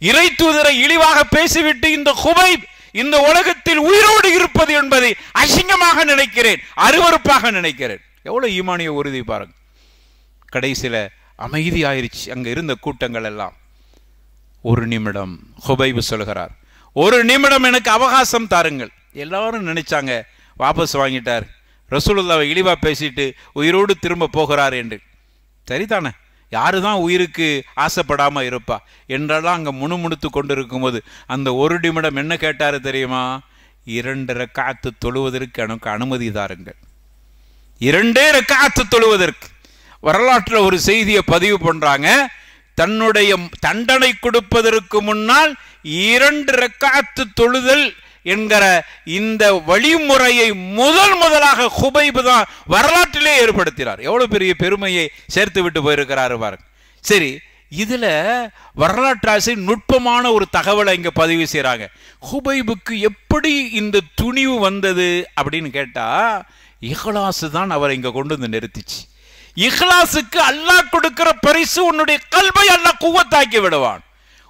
இறை தூதரை இழிவாக பேசிவிட்டு இந்த ஹுபைப் இந்த உலகத்தில் உயிரோடு இருப்பது என்பதை அசிங்கமாக நினைக்கிறேன், அருவருப்பாக நினைக்கிறேன். எவ்வளவு ஈமானிய உறுதி பாருங்க. கடைசியில அமைதி ஆயிருச்சு அங்க இருந்த கூட்டங்கள் எல்லாம். ஒரு நிமிடம் ஹுபைப் சொல்கிறார், ஒரு நிமிடம் எனக்கு அவகாசம் தாருங்கள். எல்லாரும் நினைச்சாங்க வாபஸ் வாங்கிட்டார், ரசூலுல்லாஹ்வை இழிவா பேசிட்டு உயிரோடு திரும்ப போகிறார் என்று. சரிதானே, யாருதான் உயிருக்கு ஆசைப்படாம இருப்பா என்றெல்லாம் அங்க முணுமுணுத்து கொண்டிருக்கும் போது அந்த ஒரு நிமிடம் என்ன கேட்டாரு தெரியுமா? 2 ரக்காத்து தொழுவதற்கு எனக்கு அனுமதி தாருங்கள். 2 ரக்காத்து தொழுவதற்கு. வரலாற்றில் ஒரு செய்தியை பதிவு பண்றாங்க. தன்னுடைய தண்டனை கொடுப்பதற்கு முன்னால் 2 ரக்காத்து தொழுதல் என்கிற இந்த வழிமுறையை முதலாக ஹுபைப் தான் வரலாற்றிலே ஏற்படுத்தினார். எவ்வளவு பெரிய பெருமையை சேர்த்து விட்டு போயிருக்கிறாரு பாருங்க. சரி, இதுல வரலாற்றாசி நுட்பமான ஒரு தகவலை இங்க பதிவு செய்யறாங்க. ஹுபைபுக்கு எப்படி இந்த துணிவு வந்தது அப்படின்னு கேட்டா, இஹ்லாஸ் தான் அவரை இங்க கொண்டு வந்து நிறுத்திச்சு. இஹ்லாஸுக்கு அல்லாஹ் கொடுக்கிற பரிசு உன்னுடைய கல்வை அல்லாஹ் குவத்தாக்கி விடுவான்,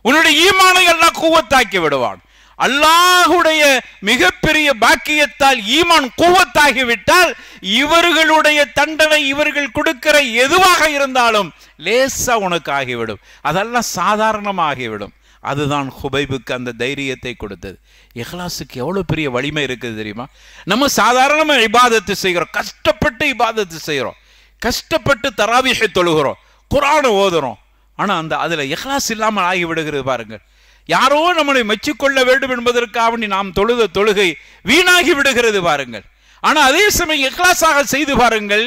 உன்னுடைய ஈமானை அல்லாஹ் குவத்தாக்கி விடுவான். அல்லாஹுடைய மிகப்பெரிய பாக்கியத்தால் ஈமான் குவத்தாகிவிட்டால் இவர்களுடைய தண்டனை இவர்கள் கொடுக்கிற எதுவாக இருந்தாலும் லேசா உனக்கு ஆகிவிடும், அதெல்லாம் சாதாரணமாகிவிடும். அதுதான் ஹுபைபுக்கு அந்த தைரியத்தை கொடுத்தது. இஹ்லாஸுக்கு எவ்வளவு பெரிய வலிமை இருக்குது தெரியுமா? நம்ம சாதாரண இபாதத்து செய்கிறோம், கஷ்டப்பட்டு இபாதத்து செய்கிறோம், கஷ்டப்பட்டு தராவீஹை தொழுகிறோம், குர்ஆனை ஓதுறோம். ஆனா அதுல இஹ்லாஸ் இல்லாமல் ஆகிவிடுகிறது பாருங்கள். யாரோ நம்மளை மெச்சிக்கொள்ள வேண்டும் என்பதற்காக நாம் தொழுத தொழுகை வீணாகி விடுகிறது பாருங்கள். ஆனா அதே சமயம் இஹ்லாஸாக செய்து பாருங்கள்,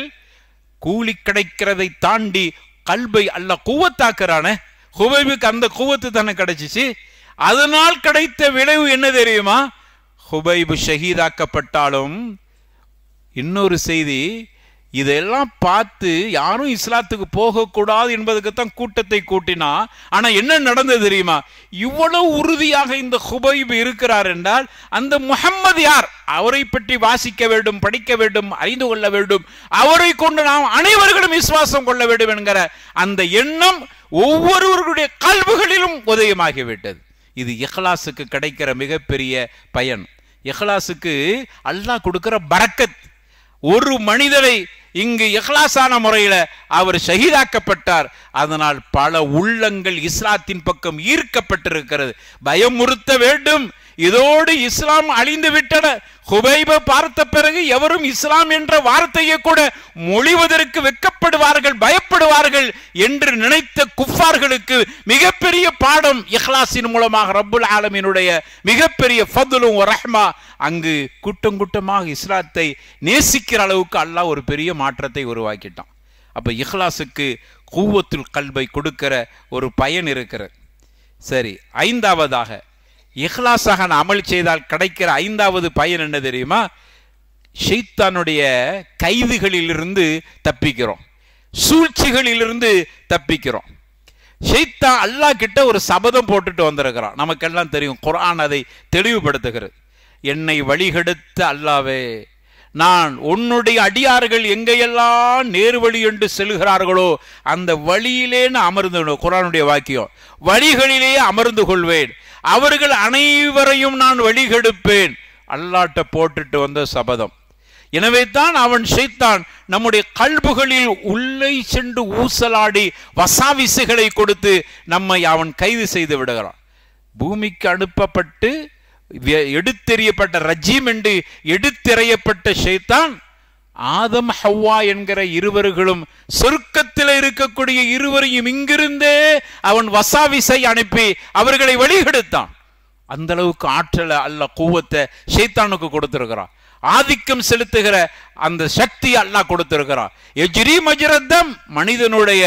கூலி கிடைக்கிறதை தாண்டி கல்பை அல்லாஹ் குவத்தாக்குறானே. ஹுபைபுக்கு அந்த குவத்து தானே கிடைச்சிச்சு. அதனால் கிடைத்த விளைவு என்ன தெரியுமா? ஹுபைபு ஷஹீதாக்கப்பட்டாலும் இன்னொரு செய்தி, இதெல்லாம் பார்த்து யாரும் இஸ்லாத்துக்கு போகக்கூடாது என்பதுக்குத்தான் கூட்டத்தை கூட்டினா. ஆனா என்ன நடந்தது தெரியுமா? இவ்வளவு உறுதியாக இந்த ஹுபைப் இருக்கிறார் என்றால் அந்த முஹம்மது யார், அவரை பற்றி வாசிக்க வேண்டும், படிக்க வேண்டும், அறிந்து கொள்ள வேண்டும், அவரை கொண்டு நாம் அனைவர்களும் விசுவாசம் கொள்ள வேண்டும் என்கிற அந்த எண்ணம் ஒவ்வொருவருடைய கல்விகளிலும் உதயமாகிவிட்டது. இது இஹ்லாஸுக்கு கிடைக்கிற மிகப்பெரிய பயன். இஹ்லாஸுக்கு அல்லாஹ் கொடுக்கிற பரக்கத். ஒரு மனிதரை இங்கு இஹ்லாஸான முறையில் அவர் ஷஹீதாக்கப்பட்டார். அதனால் பல உள்ளங்கள் இஸ்லாத்தின் பக்கம் ஈர்க்கப்பட்டிருக்கிறது. பயமுறுத்த வேண்டும், இதோடு இஸ்லாம் அழிந்து விட்டன. ஹுபைபை பார்த்த பிறகு எவரும் இஸ்லாம் என்ற வார்த்தையை கூட மொழிவதற்கு வெட்கப்படுவார்கள், பயப்படுவார்கள் என்று நினைத்த குஃபார்களுக்கு மிகப்பெரிய பாடம் இஹ்லாஸின் மூலமாக ரப்புல் ஆலமீனுடைய மிகப்பெரிய ஃபதுலும் ரஹ்மா. அங்கு கூட்டம் கூட்டமாக இஸ்லாத்தை நேசிக்கிற அளவுக்கு அல்லாஹ் ஒரு பெரிய மாற்றத்தை உருவாக்கிட்டான். அப்ப இஹ்லாஸுக்கு குவத்துல் கல்பை கொடுக்கிற ஒரு பயன் இருக்கிறது. சரி, 5வதாக இஹ்லாஸாக அமல் செய்தால் கிடைக்கிற 5வது பயன் என்ன தெரியுமா? ஷைத்தானுடைய கைதுகளிலிருந்து தப்பிக்கிறோம், சூழ்ச்சிகளிலிருந்து தப்பிக்கிறோம். ஷைத்தான் அல்லாஹ் கிட்ட ஒரு சபதம் போட்டுட்டு வந்திருக்கிறான். நமக்கெல்லாம் தெரியும், குர்ஆன் அதை தெளிவுபடுத்துகிறது. என்னை வழிகெடுத்த அல்லாவே, நான் உன்னுடைய அடியார்கள் எங்கெல்லாம் நேர்வழி என்று செல்கிறார்களோ அந்த வழியிலே நான் அமர்ந்து, குர்ஆனுடைய வாக்கியம், வழிகளிலே அமர்ந்து கொள்வேன், அவர்கள் அனைவரையும் நான் வழிகெடுப்பேன். அல்லாஹ்ட்ட போட்டுட்டு வந்த சபதம். எனவே தான் அவன் ஷைத்தான் நம்முடைய கல்புகளில் உள்ளே சென்று ஊசலாடி வசாவிசுகளை கொடுத்து நம்மை அவன் கைது செய்து விடுகிறான். பூமிக்கு அனுப்பப்பட்டு எடுத்தெறியப்பட்ட ரஜீம் என்று எடுத்தெறியப்பட்ட ஷைத்தான் ஆதம் ஹவ்வா என்கிற இருவர்களும் சொர்க்கத்தில் இருக்கக்கூடிய இருவரையும் இங்கிருந்தே அவன் வசாவிசை அனுப்பி அவர்களை வழிகெடுத்தான். அந்த அளவுக்கு ஆற்றலை அல்லாஹ் குவத்தை ஷைத்தானுக்கு கொடுத்திருக்கிறான். ஆதிக்கம் செலுத்துகிற அந்த சக்தி அல்லாஹ் கொடுத்திருக்கிறான். எஜ்ரி மஜ்ரத்தம், மனிதனுடைய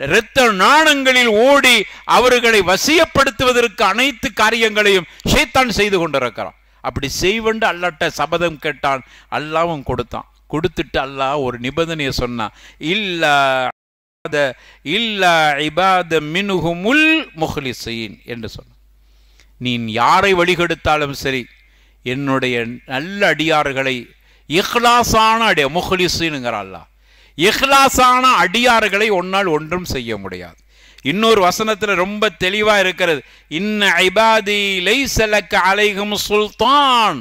இரத்த நாணங்களில் ஓடி அவர்களை வசியப்படுத்துவதற்கு அனைத்து காரியங்களையும் ஷைத்தான் செய்து கொண்டிருக்கிறான். அப்படி செய்வண்டு அல்லாஹ்ட்ட சபதம் கேட்டான். அல்லாஹ்வும் கொடுத்தான். கொடுத்துட்டு அல்லாஹ் ஒரு நிபந்தனையை சொன்னான், இல்லா இபாத மின்ஹுமுல் முஹ்லிஸீன் என்று சொன்னான். நீ யாரை வழிகெடுத்தாலும் சரி, என்னுடைய நல்ல அடியார்களை, இஹ்லாசான முஹ்லிஸீன்ங்கிற அல்லாஹ், இஹ்லாசான அடியார்களை ஒன்னால் ஒன்றும் செய்ய முடியாது. இன்னொரு வசனத்துல ரொம்ப தெளிவா இருக்கிறது, இன்ன இபாதி லைஸ லக அலைஹிம் சுல்தான்.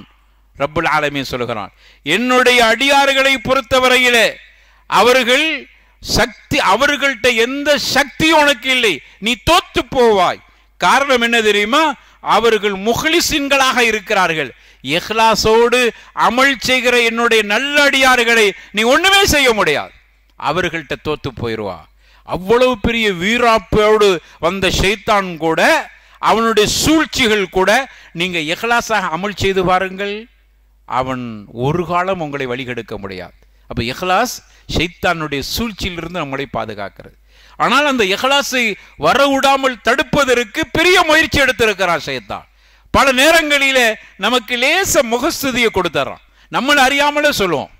ரப்புல் ஆலமீன் சொல்கிறான், என்னுடைய அடியார்களை பொறுத்தவரையிலே அவர்கள் சக்தி, அவர்கள்ட்ட எந்த சக்தியும் உனக்கு இல்லை, நீ தோத்து போவாய். காரணம் என்ன தெரியுமா? அவர்கள் முஹ்லிஸீன்களாக இருக்கிறார்கள். இஹ்லாஸோடு அமல் செய்கிற என்னுடைய நல்ல அடியார்களை நீ ஒண்ணுமே செய்ய முடியாது, அவர்கள்ட்ட தோத்து போயிடுவா. அவ்வளவு பெரிய வீராப்போடு வந்த ஷைத்தான் கூட, அவனுடைய சூழ்ச்சிகள் கூட, நீங்க இஹ்லாஸாக அமல் செய்து பாருங்கள், அவன் ஒரு காலம் உங்களை வழிகெடுக்க முடியாது. அப்ப இஹ்லாஸ் ஷைத்தானுடைய சூழ்ச்சியிலிருந்து நம்மளை பாதுகாக்கிறது. ஆனால் அந்த இஹ்லாஸை வரவிடாமல் தடுப்பதற்கு பெரிய முயற்சி எடுத்திருக்கிறான் ஷைத்தான். பல நேரங்களிலே நமக்கு லேச முகஸ்துதியை கொடுத்துறான். நம்மளை அறியாமலே சொல்லுவோம்,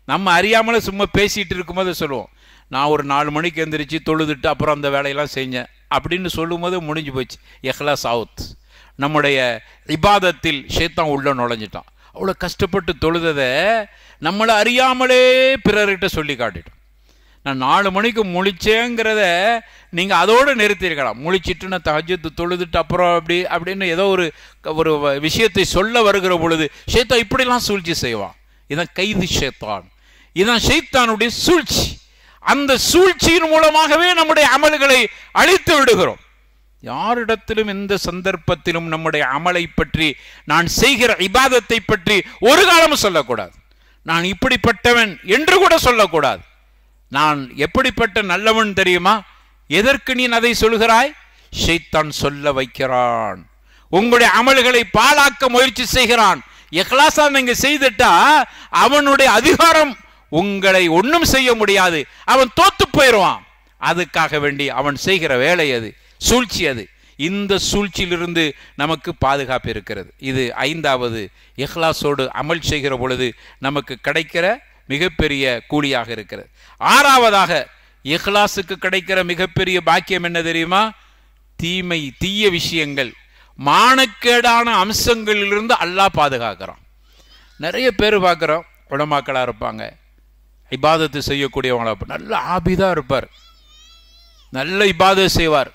நம்ம அறியாமலே சும்மா பேசிட்டு இருக்கும்போது சொல்லுவோம், நான் ஒரு 4 மணிக்கு எந்திரிச்சு தொழுதுட்டு அப்புறம் அந்த வேலையெல்லாம் செஞ்சேன் அப்படின்னு சொல்லும் போது முடிஞ்சு போச்சு. இஹ்லாஸ் அவுட். நம்முடைய இபாதத்தில் ஷைத்தான் உள்ள நுழைஞ்சிட்டான். அவ்வளோ கஷ்டப்பட்டு தொழுததை நம்மளை அறியாமலே பிறர்கிட்ட சொல்லி காட்டிட்டோம். நான் 4 மணிக்கு முழிச்சேங்கிறத நீங்கள் அதோடு நிறுத்திருக்கலாம். முழிச்சிட்டு நான் தஹஜ்ஜுத் தொழுதுட்டு அப்புறம் அப்படின்னு ஏதோ ஒரு விஷயத்தை சொல்ல வருகிற பொழுது ஷைத்தான் இப்படிலாம் சூழ்ச்சி செய்வான். இதான் கைது ஷைத்தான், இதான் ஷைத்தானுடைய சூழ்ச்சி. அந்த சூழ்ச்சியின் மூலமாகவே நம்முடைய அமல்களை அழித்து விடுகிறோம். யாரிடத்திலும் எந்த சந்தர்ப்பத்திலும் நம்முடைய அமலை பற்றி, நான் செய்கிற இபாதத்தை பற்றி ஒரு காலமும் சொல்லக்கூடாது. நான் இப்படிப்பட்டவன் என்று கூட சொல்லக்கூடாது. நான் எப்படிப்பட்ட நல்லவன் தெரியுமா? எதற்கு நீ அதை சொல்கிறாய்? ஷைத்தான் சொல்ல வைக்கிறான். உங்களுடைய அமல்களை பாழாக்க முயற்சி செய்கிறான். இஹ்லாஸா நீங்க செய்துட்டா அவனுடைய அதிகாரம் உங்களை ஒன்றும் செய்ய முடியாது, அவன் தோத்து போயிடுவான். அதுக்காக வேண்டி அவன் செய்கிற வேலை அது, சூழ்ச்சி அது. இந்த சூழ்ச்சியிலிருந்து நமக்கு பாதுகாப்பு இருக்கிறது. இது 5வது, இஹ்லாஸோடு அமல் செய்கிற பொழுது நமக்கு கிடைக்கிற மிகப்பெரிய கூலியாக இருக்கிறது. 6வதாக இஹ்லாஸுக்கு கிடைக்கிற மிகப்பெரிய பாக்கியம் என்ன தெரியுமா? தீய விஷயங்கள், மானக்கேடான அம்சங்களிலிருந்து அல்லாஹ் பாதுகாக்கிறான். நிறைய பேர் பார்க்குறோம், உலமாக்களாக இருப்பாங்க, இபாதத்து செய்யக்கூடியவங்களா, நல்ல ஆபிதா இருப்பார், நல்ல இபாதத் செய்வார்,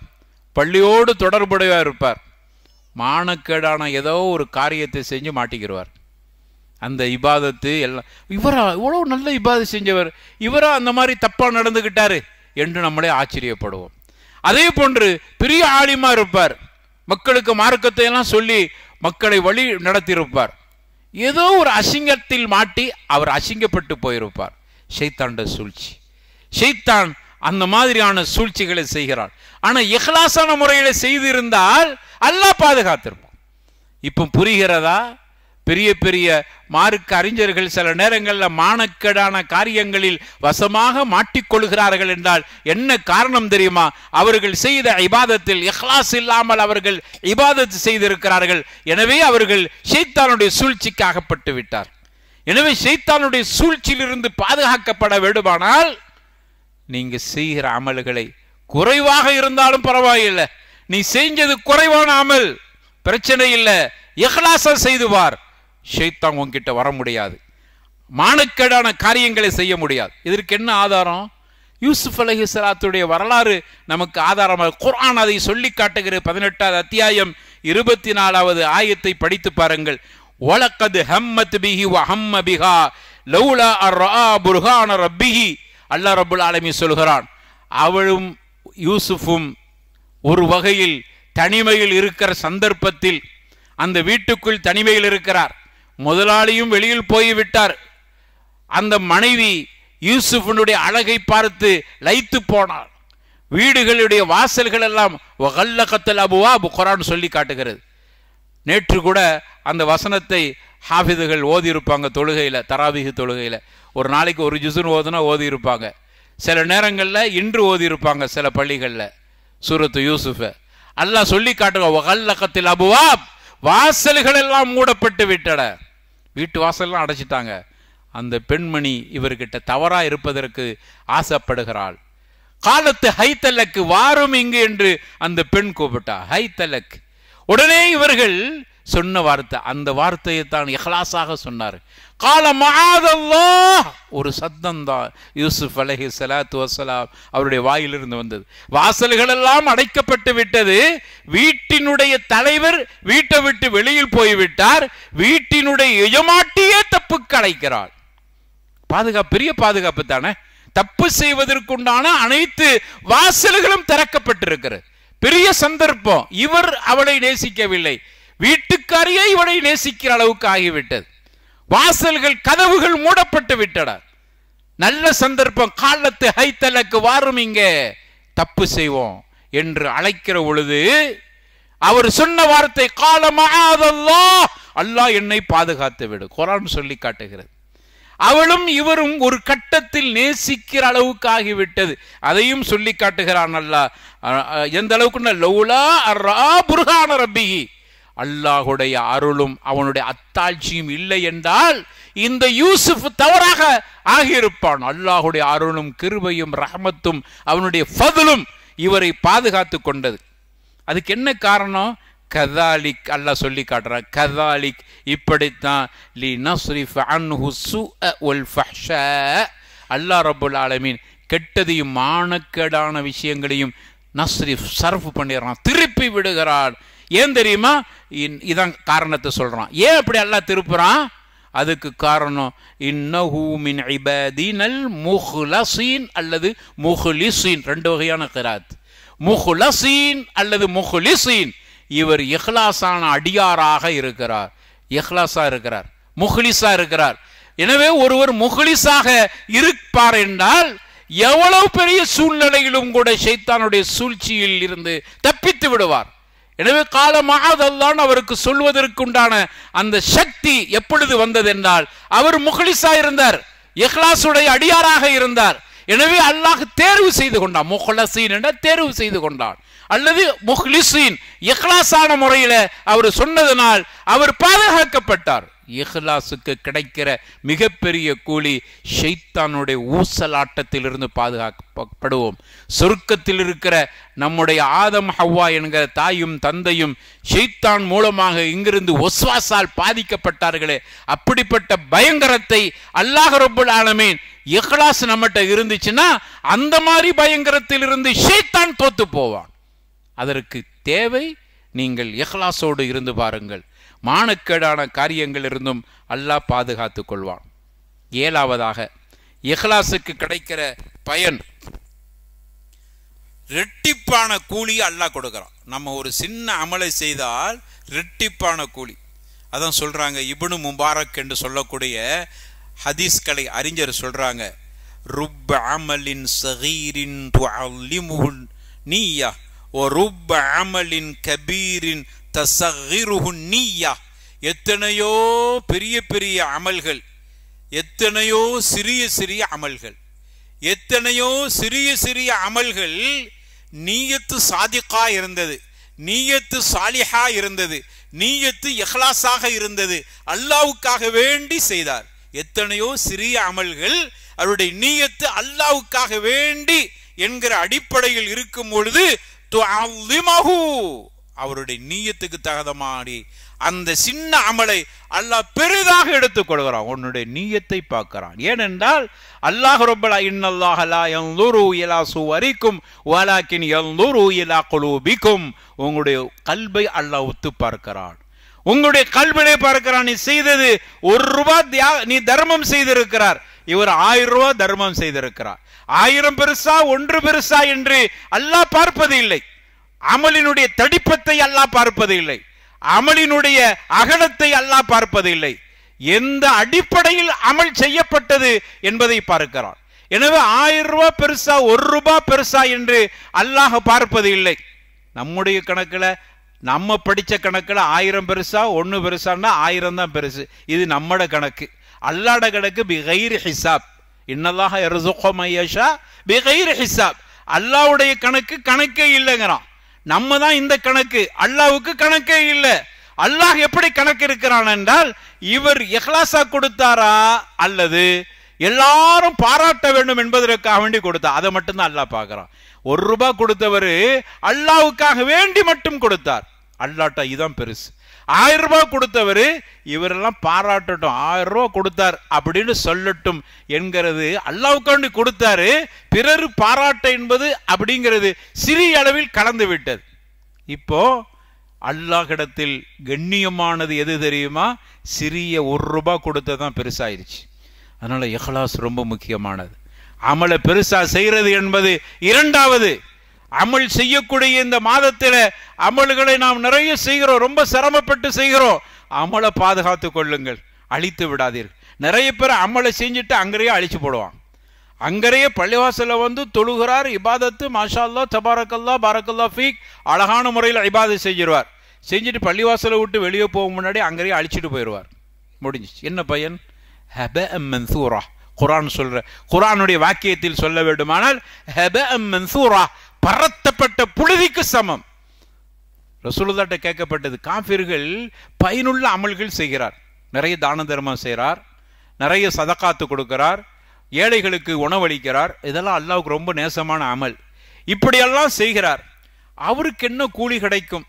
பள்ளியோடு தொடர்புடையவர் இருப்பார். மானக்கேடான ஏதோ ஒரு காரியத்தை செஞ்சு மாட்டிக்கிடுவார். அந்த இபாதத்து எல்லாம், இவரா இவ்வளோ நல்ல இபாதத் செஞ்சவர், இவரா அந்த மாதிரி தப்பாக நடந்துக்கிட்டாரு என்று நம்மளே ஆச்சரியப்படுவோம். அதே போன்று பெரிய ஆலிமா இருப்பார், மக்களுக்கு மார்க்கத்தை எல்லாம் சொல்லி மக்களை வழி நடத்தியிருப்பார். ஏதோ ஒரு அசிங்கத்தில் மாட்டி அவர் அசிங்கப்பட்டு போயிருப்பார். ஷைத்தானுடைய சூழ்ச்சி. ஷைத்தான் அந்த மாதிரியான சூழ்ச்சிகளை செய்கிறான். ஆனால் இஹ்லாஸான முறையில் செய்திருந்தால் அல்லாஹ் பாதுகாத்திருப்பான். இப்போ புரிகிறதா? பெரிய பெரிய மார்க்க அறிஞர்கள் சில நேரங்களில் மானக்கேடான காரியங்களில் வசமாக மாட்டிக்கொள்கிறார்கள் என்றால் என்ன காரணம் தெரியுமா? அவர்கள் செய்த இபாதத்தில் இஹ்லாஸ் இல்லாமல் அவர்கள் இபாதத் செய்திருக்கிறார்கள். எனவே அவர்கள் ஷைத்தானுடைய சூழ்ச்சிக்கு அகப்பட்டு விட்டார். எனவே ஷைத்தானுடைய சூழ்ச்சியிலிருந்து பாதுகாக்கப்பட வேண்டுமானால் நீங்க செய்கிற அமல்களை குறைவாக இருந்தாலும் பரவாயில்லை, நீ செஞ்சது குறைவான அமல் பிரச்சனை இல்லை, இஹ்லாஸா செய்துவார், ஷைத்தான் உன்கிட்ட வர முடியாது, மானக்கேடான காரியங்களை செய்ய முடியாது. இதற்கு என்ன ஆதாரம்? யூசுப் அலைஹிஸ்ஸலாத்துடைய வரலாறு நமக்கு ஆதாரமாக குர்ஆன் அதை சொல்லி காட்டுகிற 18வது அத்தியாயம் 24வது ஆயத்தை படித்து பாருங்கள். வலக்கத் ஹம்மத் பிஹி வ ஹம்ம பிஹா லௌலா அர்ஆ புர்ஹான ரப்பிஹி. அல்லாஹ் ரப்புல் ஆலமீன் சொல்கிறான், அவளும் யூசுஃபும் ஒரு வகையில் தனிமையில் இருக்கிற சந்தர்ப்பத்தில் அந்த வீட்டுக்குள் தனிமையில் இருக்கிறார். முதலாளியும் வெளியில் போய்விட்டார். அந்த மனைவி யூசுஃபினுடைய அழகை பார்த்து லயித்து போனார். வீடுகளுடைய வாசல்கள் எல்லாம் வகல்லகத்தல் அபுவாப் குர்ஆன் சொல்லி காட்டுகிறது. நேற்று கூட அந்த வசனத்தை ஹாஃபிதுகள் ஓதி இருப்பாங்க தொழுகையில், தராவீஹ் தொழுகையில். ஒரு நாளைக்கு ஒரு ஜுஸ்னு ஓதுனா ஓதி இருப்பாங்க. சில நேரங்களில் இன்று ஓதி இருப்பாங்க சில பள்ளிகளில் சூரத்து யூசுஃபை. அல்லாஹ் சொல்லி காட்டுங்க, வகல்லகத்தில் அபுவாப், வாசல்கள் எல்லாம் மூடப்பட்டு விட்டன. வீட்டு வாசல்லாம் அடைச்சிட்டாங்க. அந்த பெண்மணி இவர்கிட்ட தவறா இருப்பதற்கு ஆசைப்படுகிறாள். காலத்து ஹைத்தலக்கு, வாரும் இங்கு என்று அந்த பெண் கூப்பிட்டா. ஹைத்தலக். உடனே இவர்கள் சொன்ன வார்த்தை, அந்த வார்த்தையை தான் இஹ்லாஸாக சொன்னார். கால மஆதல்லாஹ், ஒரு சத்தம் தான் யூசுப் அலைஹிஸ்ஸலாத்து வஸ்ஸலாம் அவருடைய வாயிலிருந்து வந்தது. வாசல்கள் எல்லாம் அடைக்கப்பட்டு விட்டது. வீட்டினுடைய தலைவர் வீட்டை விட்டு வெளியில் போய்விட்டார். வீட்டினுடைய எஜமாட்டியே தப்புக்கு அழைக்கிறாள். பாதுகாப்பு, பெரிய பாதுகாப்பு தானே. தப்பு செய்வதற்குண்டான அனைத்து வாசல்களும் திறக்கப்பட்டிருக்கிறது. பெரிய சந்தர்ப்பம். இவர் அவளை நேசிக்கவில்லை, வீட்டுக்காரியே இவளை நேசிக்கிற அளவுக்கு ஆகிவிட்டது. வாசல்கள், கதவுகள் மூடப்பட்டு விட்டன. நல்ல சந்தர்ப்பம். காலத்து ஹைத்தலக்கு, வாரும் இங்கே தப்பு செய்வோம் என்று அழைக்கிற பொழுது அவர் சொன்ன வார்த்தை கால மஆதல்லாஹ், அல்லாஹ் என்னை பாதுகாத்து விடு. குர்ஆன் சொல்லி காட்டுகிறது. அவளும் இவரும் ஒரு கட்டத்தில் நேசிக்கிற அளவுக்கு ஆகிவிட்டது. அதையும் சொல்லி காட்டுகிறான் அல்லாஹ். எந்த அளவுக்கு, லௌலா அர்ரா புர்ஹான ரப்பிஹி, அல்லாஹுடைய அருளும் அவனுடைய அத்தாட்சியும் இல்லை என்றால் இந்த யூசுப் தவறாக ஆகியிருப்பான். அல்லாஹுடைய அருளும் கிருபையும் ரஹமத்தும் அவனுடைய ஃபதுலும் இவரை பாதுகாத்து கொண்டது. அதுக்கு என்ன காரணம்? கதாலிக், அல்லாஹ் சொல்லி காட்டுறான். கதாலிக், இப்படித்தான் லி நஸ்ரிஃப அன்ஹு ஸுஅ வல் ஃபஹ்ஷா, அல்லாஹ் ரப்பல் ஆலமீன் கெட்டதையும் மானக்கேடான விஷயங்களையும் நஸ்ரிஃப் சர்ஃப் பண்ணிடுறான், திருப்பி விடுகிறான். ஏன் தெரியுமா? இதான் காரணத்தை சொல்றான். ஏன் அப்படி அல்லாஹ் திருப்புறான்? அதுக்கு காரணம் இன்னஹு மின் இபாதினல் முஹ்லஸீன் அல்லது முஹ்லிஸீன், ரெண்டு வகையான கிராத். முஹ்லஸீன் அல்லது முஹ்லிஸீன், இவர் இஹ்லாஸான அடியாராக இருக்கிறார். இஹ்லாஸா இருக்கிறார், முஹ்லிஸா இருக்கிறார். எனவே ஒருவர் முஹ்லிஸாக இருப்பார் என்றால் எவ்வளவு பெரிய சூழ்நிலையிலும் கூட ஷைத்தானுடைய சூழ்ச்சியில் இருந்து தப்பித்து விடுவார். எனவே கால மஆதல்லாஹ் அவருக்கு சொல்வதற்குண்டான அந்த சக்தி எப்பொழுது வந்தது என்றால் அவர் முஹ்லிஸா இருந்தார், இஹ்லாஸுடைய அடியாராக இருந்தார். எனவே அல்லாஹ் தேர்வு செய்து கொண்டான். முஹ்லஸீன் என்ற தேர்வு செய்து கொண்டான். அல்லது முஹ்லிஸீன், இஹ்லாஸான முறையில் அவர் சொன்னதனால் அவர் பாதுகாக்கப்பட்டார். இஹ்லாஸுக்கு கிடைக்கிற மிகப்பெரிய கூலி ஷைத்தானுடைய ஊசலாட்டத்திலிருந்து பாதுகாக்கப்படுவோம். சொர்க்கத்தில் இருக்கிற நம்முடைய ஆதம் ஹவ்வா என்கிற தாயும் தந்தையும் ஷைத்தான் மூலமாக இங்கிருந்து ஒஸ்வாஸால் பாதிக்கப்பட்டார்களே, அப்படிப்பட்ட பயங்கரத்தை அல்லாஹ் ரப்பல் ஆலமீன் இஹ்லாஸ் நம்மகிட்ட இருந்துச்சுன்னா அந்த மாதிரி பயங்கரத்தில் இருந்து ஷைத்தான் தோத்து போவான். அதற்கு தேவை நீங்கள் இஹ்லாஸோடு இருந்து பாருங்கள். மானக்கேடான காரியங்கள் இருந்தும் அல்லாஹ் பாதுகாத்துக் கொள்வான். ஏழாவதாக இஹ்லாஸுக்கு கிடைக்கிற பயன், ரெட்டிப்பான கூலி அல்லாஹ் கொடுக்கிறான். நம்ம ஒரு சின்ன அமலை செய்தால் ரெட்டிப்பான கூலி. அதான் சொல்றாங்க, இப்னு முபாரக் என்று சொல்லக்கூடிய ஹதீஸ்களை அறிஞர் சொல்றாங்க, ருப்ப அமலின் ஸகீரின் துஅல்லிமுஹு நிய்யா வ ருப்ப அமலின் கபீரின் தஸகிருஹு நிய்யா. எத்தனையோ பெரிய பெரிய அமல்கள், எத்தனையோ சிறிய சிறிய அமல்கள், எத்தனையோ சிறிய சிறிய அமல்கள் நீயத்து சாதிகா இருந்தது, நீயத்து சாலிஹா இருந்தது, நீயத்து இஹ்லாஸாக இருந்தது, அல்லாஹ்வுக்காக வேண்டி செய்தார். எத்தனையோ சிறிய அமல்கள் அவருடைய நீயத்து அல்லாஹ்வுக்காக வேண்டி என்கிற அடிப்படையில் இருக்கும் பொழுது துஅல்லிமஹு, அவருடைய நீயத்துக்கு தகுந்தமாடி அந்த சின்ன அமலை அல்லாஹ் பெரிதாக எடுத்துக் கொள்கிறான். உன்னுடைய நீயத்தை பார்க்கிறான். ஏனென்றால் அல்லாஹ் ரப்பல் இன்னல்லாஹ லா யன்துரு இலா சுவரிக்கும் வலாக்கின் யன்துரு இலா குலூபிக்கும், உங்களுடைய கல்பை அல்லாஹ் உத்து பார்க்கிறான். உங்களுடைய கல்வினை பார்க்கிறான். நீ செய்தது ₹1 நீ தர்மம் செய்திருக்கிறார், இவர் ₹1000 தர்மம் செய்திருக்கிறார். 1000 பெருசா 1 பெருசா என்று அல்லாஹ் பார்ப்பது இல்லை. அமலினுடைய தடிப்பத்தை அல்லாஹ் பார்ப்பது இல்லை, அமலினுடைய அகலத்தை அல்லாஹ் பார்ப்பது இல்லை, எந்த அடிப்படையில் அமல் செய்யப்பட்டது என்பதை பார்க்கிறான். எனவே 1000 ரூபாய் பெருசா 1 ரூபாய் பெருசா என்று அல்லாஹ் பார்ப்பது இல்லை. நம்முடைய கணக்குல நம்ம படிச்ச கணக்குல 1000 பெருசா 1 பெருசான்னா 1000 தான் பெருசு. இது நம்மட கணக்கு. அல்லாஹ்ட கணக்கு பிகைர் ஹிசாப். இன்னல்லாஹ யர்ஸுகு மன் யஷா பிகைர் ஹிசாப். அல்லாஹ்வுடைய கணக்கு கணக்கே இல்லைங்கிறான். நம்ம தான் இந்த கணக்கு, அல்லாஹ்வுக்கு கணக்கே இல்லை. அல்லாஹ் எப்படி கணக்கு இருக்கிறான் என்றால், இவர் இஹ்லாஸா கொடுத்தாரா அல்லது எல்லாரும் பாராட்ட வேண்டும் என்பதற்காக வேண்டி கொடுத்தார், அதை மட்டும்தான் அல்லாஹ் பார்க்கிறான். 1 ரூபாய் கொடுத்தவர் அல்லாஹ்வுக்காக வேண்டி மட்டும் கொடுத்தார், அல்லாஹ்ட்ட இதுதான் பெருசு. 1000 ரூபாய் கொடுத்தவர் இவரெல்லாம் பாராட்டட்டும், 1000 ரூபாய் கொடுத்தார் அப்படின்னு சொல்லட்டும் என்கிறது அல்லாஹ்வுக்காண்டி கொடுத்தாரு. பிறர் பாராட்ட என்பது அப்படிங்கிறது சிறிய அளவில் கலந்து விட்டது. இப்போ அல்லாஹ்விடத்தில் கண்ணியமானது எது தெரியுமா? சிறிய 1 ரூபாய் கொடுத்ததான் பெருசாயிருச்சு. அதனால இஹ்லாஸ் ரொம்ப முக்கியமானது. அமலை பெருசா செய்யறது என்பது இரண்டாவது. அமல் செய்யக்கூடிய இந்த மாதத்தில் அமல்களை நாம் நிறைய செய்கிறோம், ரொம்ப சிரமப்பட்டு செய்கிறோம். அமலை பாதுகாத்து கொள்ளுங்கள், அழித்து விடாதீர்கள். நிறைய பேர் அமலை செஞ்சுட்டு அங்கேயே அழிச்சு போடுவான். அங்கேயே பள்ளிவாசல வந்து தொழுகிறார், இபாதத்து மாஷா அல்லா தபாரக்கல்லா பாரக்கல்லா ஃபீக், அழகான முறையில் இபாதத் செஞ்சிருவார். செஞ்சுட்டு பள்ளிவாசலை விட்டு வெளியே போக முன்னாடி அங்கேயே அழிச்சிட்டு போயிடுவார். முடிஞ்சிச்சு. என்ன பையன்? ஹபஅம் மன்சூரா. குர்ஆன் சொல்ற, குர்ஆனுடைய வாக்கியத்தில் சொல்ல வேண்டுமானால் ஹபஅம் மன்சூரா, பரத்தப்பட்ட புழுதிக்கு சமம். ரசூலுல்லாஹ்ட்ட கேட்கப்பட்டது, காஃபிர்கள் பயனுள்ள அமல்கள் செய்கிறார், நிறைய தான தர்மம் செய்கிறார், நிறைய சதகாத்து கொடுக்கிறார், ஏழைகளுக்கு உணவளிக்கிறார், இதெல்லாம் அல்லாஹ்வுக்கு ரொம்ப நேசமான அமல். இப்படியெல்லாம் செய்கிறார், அவருக்கு என்ன கூலி கிடைக்கும்?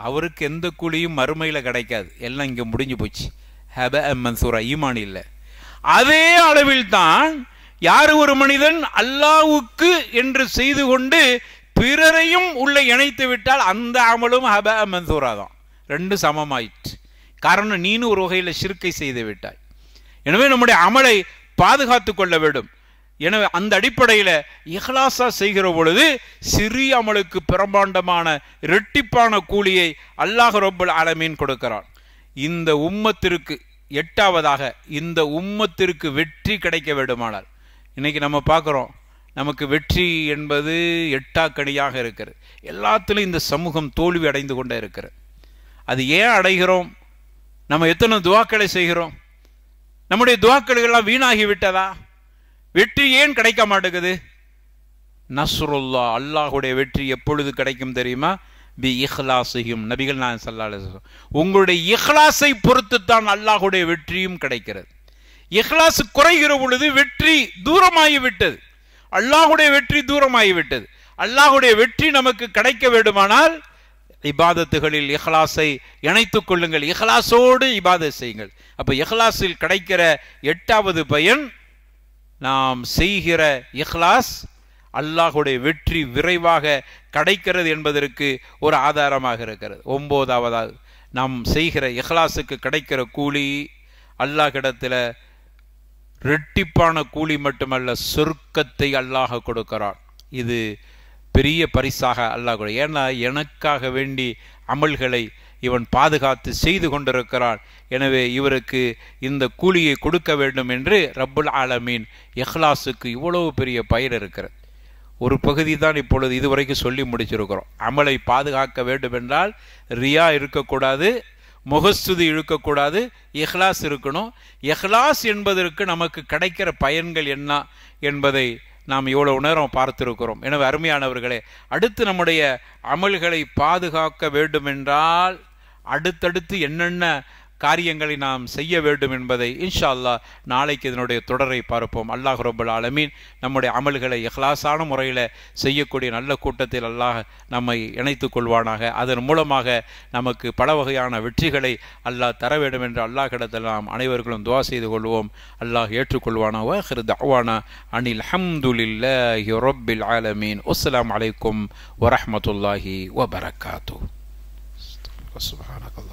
அவருக்கு எந்த கூலியும் மறுமையில் கிடைக்காது, எல்லாம் இங்கே முடிஞ்சு போச்சு. ஹபஅம் மன்சூரா, ஈமான் இல்லை. அதே அளவில் தான் யார் ஒரு மனிதன் அல்லாஹ்வுக்கு என்று செய்து கொண்டு பிறரையும் உள்ள இணைத்து விட்டால் அந்த அமலும் ஹபஅம் மன்சூரா தான். ரெண்டு சமமாயிற்று. காரணம், நீனு ஒரு வகையில் ஷிர்கை செய்து விட்டாய். எனவே நம்முடைய அமலை பாதுகாத்து கொள்ள வேண்டும். எனவே அந்த அடிப்படையில் இஹ்லாஸா செய்கிற பொழுது சிறிய அமலுக்கு பிரம்மாண்டமான இரட்டிப்பான கூலியை அல்லாஹ் ரப்பல் ஆலமீன் கொடுக்கிறான். இந்த உம்மத்திற்கு எட்டாவதாக இந்த உம்மத்திற்கு வெற்றி கிடைக்க வேண்டுமானால், இன்னைக்கு நம்ம பார்க்குறோம், நமக்கு வெற்றி என்பது எட்டாக்கணியாக இருக்கிறது. எல்லாத்திலும் இந்த சமூகம் தோல்வி அடைந்து கொண்டே இருக்கிறது. அது ஏன் அடைகிறோம்? நம்ம எத்தனை துவாக்களை செய்கிறோம்? நம்முடைய துவாக்கள் எல்லாம் வீணாகி விட்டதா? வெற்றி ஏன் கிடைக்க மாட்டேங்குது? நஸ்ருல்லா, அல்லாஹுடைய வெற்றி எப்பொழுது கிடைக்கும் தெரியுமா? பி இஹ்லாஸிஹிம். நபிகள் நாயகம் ஸல்லல்லாஹு அலைஹி வஸல்லம், உங்களுடைய இஹ்லாஸை பொறுத்து தான் அல்லாஹுடைய வெற்றியும் கிடைக்கிறது. இஹ்லாஸ் குறைகிற பொழுது வெற்றி தூரமாகிவிட்டது, அல்லாஹுடைய வெற்றி தூரமாகிவிட்டது. அல்லாஹுடைய வெற்றி நமக்கு கிடைக்க வேண்டுமானால் இபாதத்துகளில் இஹ்லாஸை இணைத்துக் கொள்ளுங்கள், இஹ்லாஸோடு இபாதத் செய்யுங்கள். அப்ப இஹ்லாஸில் கிடைக்கிற எட்டாவது பயன், நாம் செய்கிற இஹ்லாஸ் அல்லாஹுடைய வெற்றி விரைவாக கிடைக்கிறது என்பதற்கு ஒரு ஆதாரமாக இருக்கிறது. 9வது, நாம் செய்கிற இஹ்லாஸுக்கு கிடைக்கிற கூலி அல்லாஹ்விடத்தில் இரட்டிப்பான கூலி மட்டுமல்ல, சொர்க்கத்தை அல்லாஹ் கொடுக்கிறான். இது பெரிய பரிசாக அல்லாஹ் கொடு. ஏன்னா எனக்காக வேண்டி அமல்களை இவன் பாதுகாத்து செய்து கொண்டிருக்கிறான். எனவே இவருக்கு இந்த கூலியை கொடுக்க வேண்டும் என்று ரப்புல் ஆலமீன் இஹ்லாஸுக்கு இவ்வளவு பெரிய பயன் இருக்கிறது. ஒரு பகுதி தான் இப்பொழுது இதுவரைக்கும் சொல்லி முடிச்சிருக்கிறோம். அமலை பாதுகாக்க வேண்டும் என்றால் ரியா இருக்கக்கூடாது, முகஸ்துதி இருக்கக்கூடாது, இஹ்லாஸ் இருக்கணும். இஹ்லாஸ் என்பதற்கு நமக்கு கிடைக்கிற பயன்கள் என்ன என்பதை நாம் இவ்வளவு நேரம் பார்த்திருக்கிறோம். எனவே அருமையானவர்களே, அடுத்து நம்முடைய அமல்களை பாதுகாக்க வேண்டும் என்றால் அடுத்தடுத்து என்னென்ன காரியங்களை நாம் செய்ய வேண்டும் என்பதை இன்ஷா அல்லாஹ் நாளைக்கு இதனுடைய தொடரை பார்ப்போம். அல்லாஹ் ரப்பல் ஆலமீன் நம்முடைய அமல்களை இஹ்லாஸான முறையில் செய்யக்கூடிய நல்ல கூட்டத்தில் அல்லாஹ் நம்மை இணைத்துக் கொள்வானாக. அதன் மூலமாக நமக்கு பல வகையான வெற்றிகளை அல்லாஹ் தர வேண்டும் என்று அல்லாஹ்விடத்தில் நாம் அனைவர்களும் துஆ செய்து கொள்வோம். அல்லாஹ் ஏற்றுக்கொள்வானா. வஆகிரு தஅவானா அனில் ஹம்துலில்லாஹி ரப்பில் ஆலமீன். அஸ்ஸலாமு அலைக்கும் வரஹ்மத்துல்லாஹி வபரகாத்துஹு. சுப்ஹானல்லாஹ்.